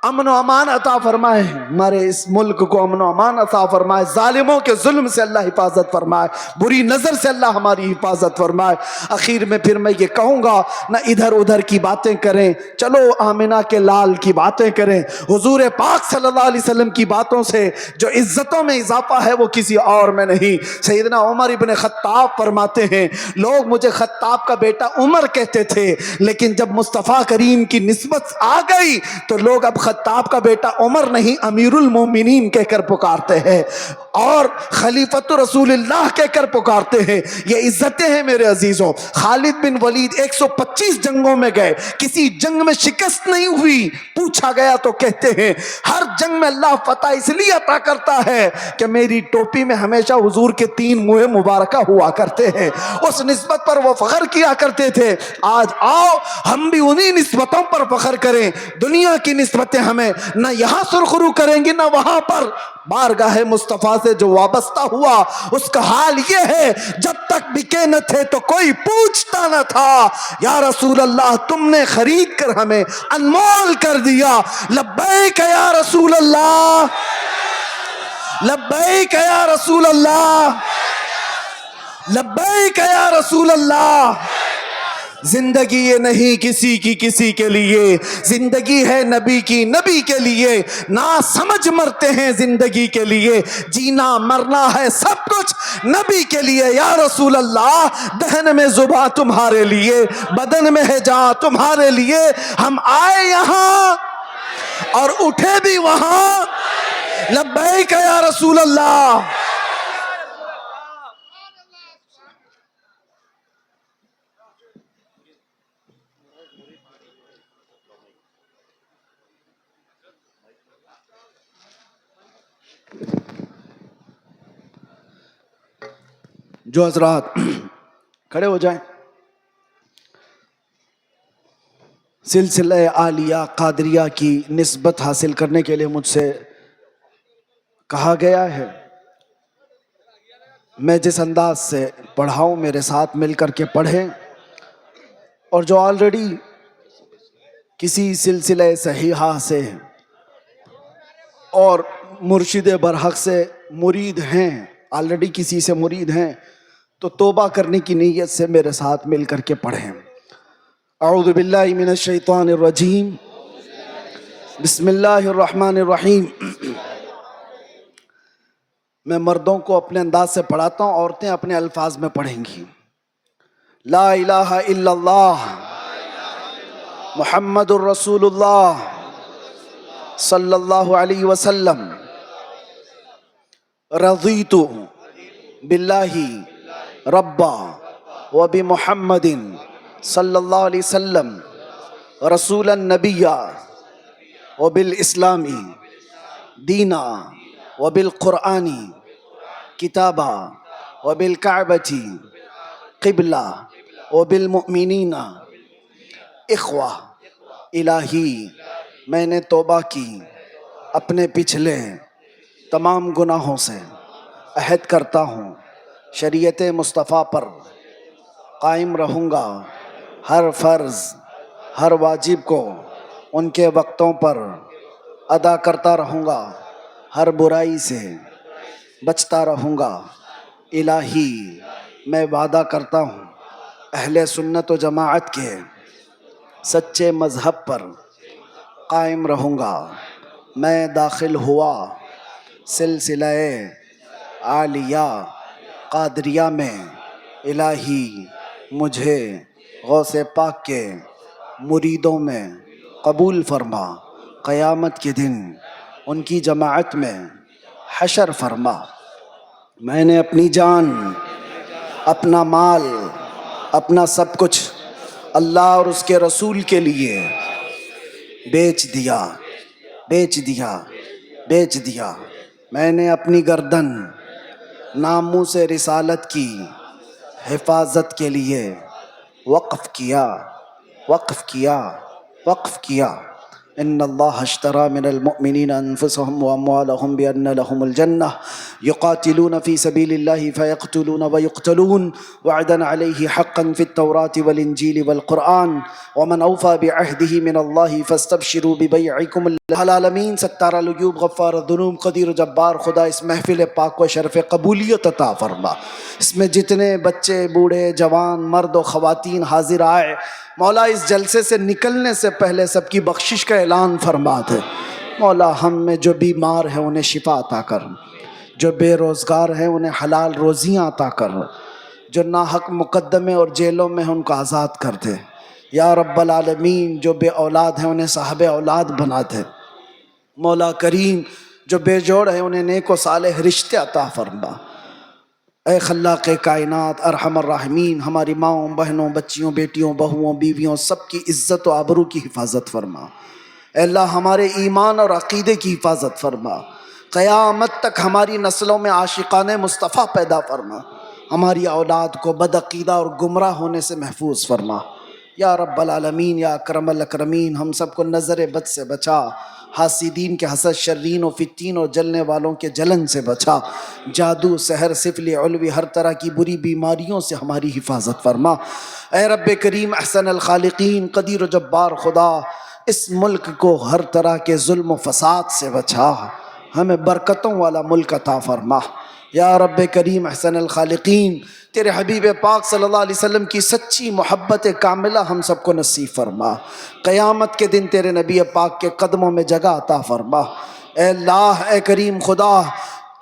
Speaker 2: امن و امان عطا فرمائے, ہمارے اس ملک کو امن و امان عطا فرمائے. ظالموں کے ظلم سے اللہ حفاظت فرمائے, بری نظر سے اللہ ہماری حفاظت فرمائے. اخیر میں پھر میں یہ کہوں گا, نہ ادھر ادھر کی باتیں کریں, چلو آمنہ کے لال کی باتیں کریں. حضور پاک صلی اللہ علیہ وسلم کی باتوں سے جو عزتوں میں اضافہ ہے وہ کسی اور میں نہیں. سیدنا عمر ابن خطاب فرماتے ہیں لوگ مجھے خطاب کا بیٹا عمر کہتے تھے, لیکن جب مصطفیٰ کریم کی نسبت آ گئی تو لوگ اب خطاب کا بیٹا عمر نہیں امیر المومنین کہہ کر پکارتے ہیں اور خلیفۃ رسول اللہ کہہ کر پکارتے ہیں. یہ عزتیں ہیں میرے عزیزوں. خالد بن ولید 125 جنگوں میں گئے, کسی جنگ میں شکست نہیں ہوئی. پوچھا گیا تو کہتے ہیں ہر جنگ میں اللہ فتح اس لیے عطا کرتا ہے کہ میری ٹوپی میں ہمیشہ حضور کے 3 منہ مبارکہ ہوا کرتے ہیں. اس نسبت پر وہ فخر کیا کرتے تھے. آج آؤ ہم بھی انہی نسبتوں پر فخر کریں. دنیا کی نسبتیں ہمیں نہ یہاں سرخرو کریں گی نہ وہاں پر. بارگاہ مصطفیٰ سے جو وابستہ ہوا اس کا حال یہ ہے جب تک بکے نہ تھے تو کوئی پوچھتا نہ تھا. یا رسول اللہ تم نے خرید کر ہمیں انمول کر دیا. لبیک یا رسول اللہ, لبیک یا رسول اللہ, لبیک یا رسول اللہ. زندگی یہ نہیں کسی کی کسی کے لیے, زندگی ہے نبی کی نبی کے لیے. نا سمجھ مرتے ہیں زندگی کے لیے, جینا مرنا ہے سب کچھ نبی کے لیے. یا رسول اللہ دہن میں زباں تمہارے لیے, بدن میں ہے جان تمہارے لیے. ہم آئے یہاں اور اٹھے بھی وہاں. لبیک یا رسول اللہ. جو حضرات کھڑے ہو جائیں. سلسلہ عالیہ قادریہ کی نسبت حاصل کرنے کے لیے مجھ سے کہا گیا ہے. میں جس انداز سے پڑھاؤں میرے ساتھ مل کر کے پڑھیں, اور جو آلریڈی کسی سلسلہ صحیحہ سے اور مرشد برحق سے مرید ہیں, آلریڈی کسی سے مرید ہیں, تو توبہ کرنے کی نیت سے میرے ساتھ مل کر کے پڑھیں. اعوذ باللہ من الشیطان الرجیم, بسم اللہ الرحمن الرحیم. میں مردوں کو اپنے انداز سے پڑھاتا ہوں, عورتیں اپنے الفاظ میں پڑھیں گی. لا الہ الا اللہ محمد الرسول اللہ صلی اللہ علیہ وسلم. رضیت باللہ ربا وبمحمد صلی اللہ علیہ وسلم رسول النبی وبالاسلام دینا وبالقرآن کتابا وبالکعبۃ قبلہ وبالمؤمنین اخوہ. الہی میں نے توبہ کی, اپنے پچھلے تمام گناہوں سے عہد کرتا ہوں شریعت مصطفیٰ پر قائم رہوں گا. ہر فرض ہر واجب کو ان کے وقتوں پر ادا کرتا رہوں گا, ہر برائی سے بچتا رہوں گا. الہی میں وعدہ کرتا ہوں اہل سنت و جماعت کے سچے مذہب پر قائم رہوں گا. میں داخل ہوا سلسلہ عالیہ قادریہ میں. الہی مجھے غوث پاک کے مریدوں میں قبول فرما. قیامت کے دن ان کی جماعت میں حشر فرما. میں نے اپنی جان, اپنا مال, اپنا سب کچھ اللہ اور اس کے رسول کے لیے بیچ دیا, بیچ دیا, بیچ دیا. میں نے اپنی گردن ناموس رسالت کی حفاظت کے لیے وقف کیا, وقف کیا, وقف کیا. ان اللہ اشترى من المؤمنین انفسهم واموالهم بان لهم الجنہ یقاتلون فی سبیل اللہ فیقتلون ویقتلون وعدا علیہ حقا فی التوراة والانجیل والقرآن ومن اوفى بعہدہ من اللہ فاستبشروا ببیعکم. العالمین ستار العیوب غفار الذنوب قدیر جبار خدا اس محفل پاک کو شرف قبولیت عطا فرما. اس میں جتنے بچے بوڑھے جوان مرد و خواتین حاضر آئے, مولا اس جلسے سے نکلنے سے پہلے سب کی بخشش کا اعلان فرما دے. مولا ہم میں جو بیمار ہیں انہیں شفا عطا کر, جو بے روزگار ہیں انہیں حلال روزیاں عطا کر, جو ناحق مقدمے اور جیلوں میں ہیں ان کو آزاد کر دے. یا رب العالمین جو بے اولاد ہیں انہیں صاحب اولاد بنا دے. مولا کریم جو بے جوڑ ہے انہیں نیک و صالح رشتے عطا فرما۔ اے خلاق کائنات ارحم الراحمین، ہماری ماؤں بہنوں بچیوں بیٹیوں بہوؤں بیویوں سب کی عزت و آبرو کی حفاظت فرما۔ اے اللہ ہمارے ایمان اور عقیدے کی حفاظت فرما، قیامت تک ہماری نسلوں میں عاشقان مصطفیٰ پیدا فرما، ہماری اولاد کو بدعقیدہ اور گمراہ ہونے سے محفوظ فرما۔ یا رب العالمین یا اکرم الاکرمین، ہم سب کو نظر بد سے بچا، حاسدین کے حسد، شرین و فتین اور جلنے والوں کے جلن سے بچا، جادو سحر سفلی علوی ہر طرح کی بری بیماریوں سے ہماری حفاظت فرما۔ اے رب کریم احسن الخالقین قدیر و جبار خدا، اس ملک کو ہر طرح کے ظلم و فساد سے بچا، ہمیں برکتوں والا ملک عطا فرما۔ یا رب کریم احسن الخالقین، تیرے حبیب پاک صلی اللہ علیہ وسلم کی سچی محبت کاملہ ہم سب کو نصیب فرما، قیامت کے دن تیرے نبی پاک کے قدموں میں جگہ عطا فرما۔ اے اللہ اے کریم خدا،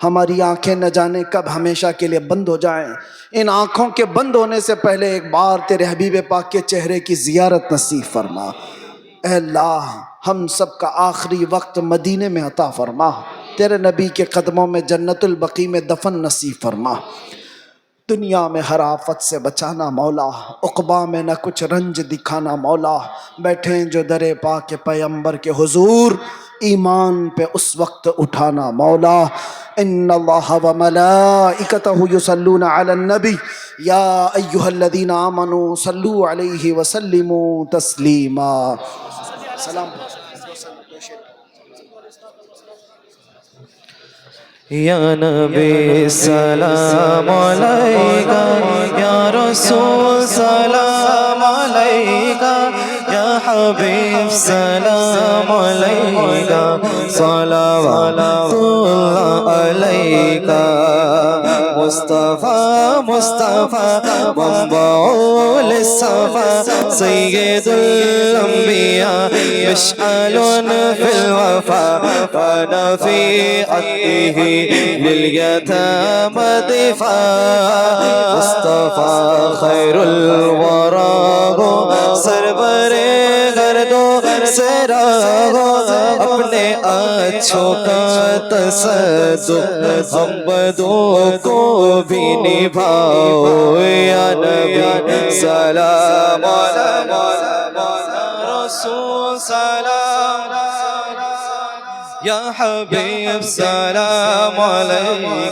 Speaker 2: ہماری آنکھیں نہ جانے کب ہمیشہ کے لیے بند ہو جائیں، ان آنکھوں کے بند ہونے سے پہلے ایک بار تیرے حبیب پاک کے چہرے کی زیارت نصیب فرما۔ اے اللہ ہم سب کا آخری وقت مدینے میں عطا فرما، تیرے نبی کے قدموں میں جنت البقیع میں دفن نصیب فرما۔ دنیا میں ہر آفت سے بچانا مولا، عقبہ میں نہ کچھ رنج دکھانا مولا، بیٹھیں جو در پاک کے پیمبر کے حضور، ایمان پہ اس وقت اٹھانا مولا۔ ان اللہ و ملائکتہ یصلون علی النبی یا ایہا الذین آمنوا صلوا علیہ وسلموا تسلیما۔ سلام
Speaker 3: یا نبی سلام علیکہ، یا رسول سلام علیکہ، یا حبیب سلام علیکہ، صلوات اللہ علیکہ۔ مصطفیٰ مصطفیٰ منبع للصفا، سید الانبیاء مشعل فی الوفا، کان فی عطفہ للیتامى دفاع۔ مصطفیٰ خیر الورا ہو، سرور گردو سرا ہو، اپنے اچھوں کا تصدق ہم بدوں کو بھی نبھاؤ۔ یا نبی سلام علیکہ، یا رسول سلام، یا حبیب سلام علیکہ۔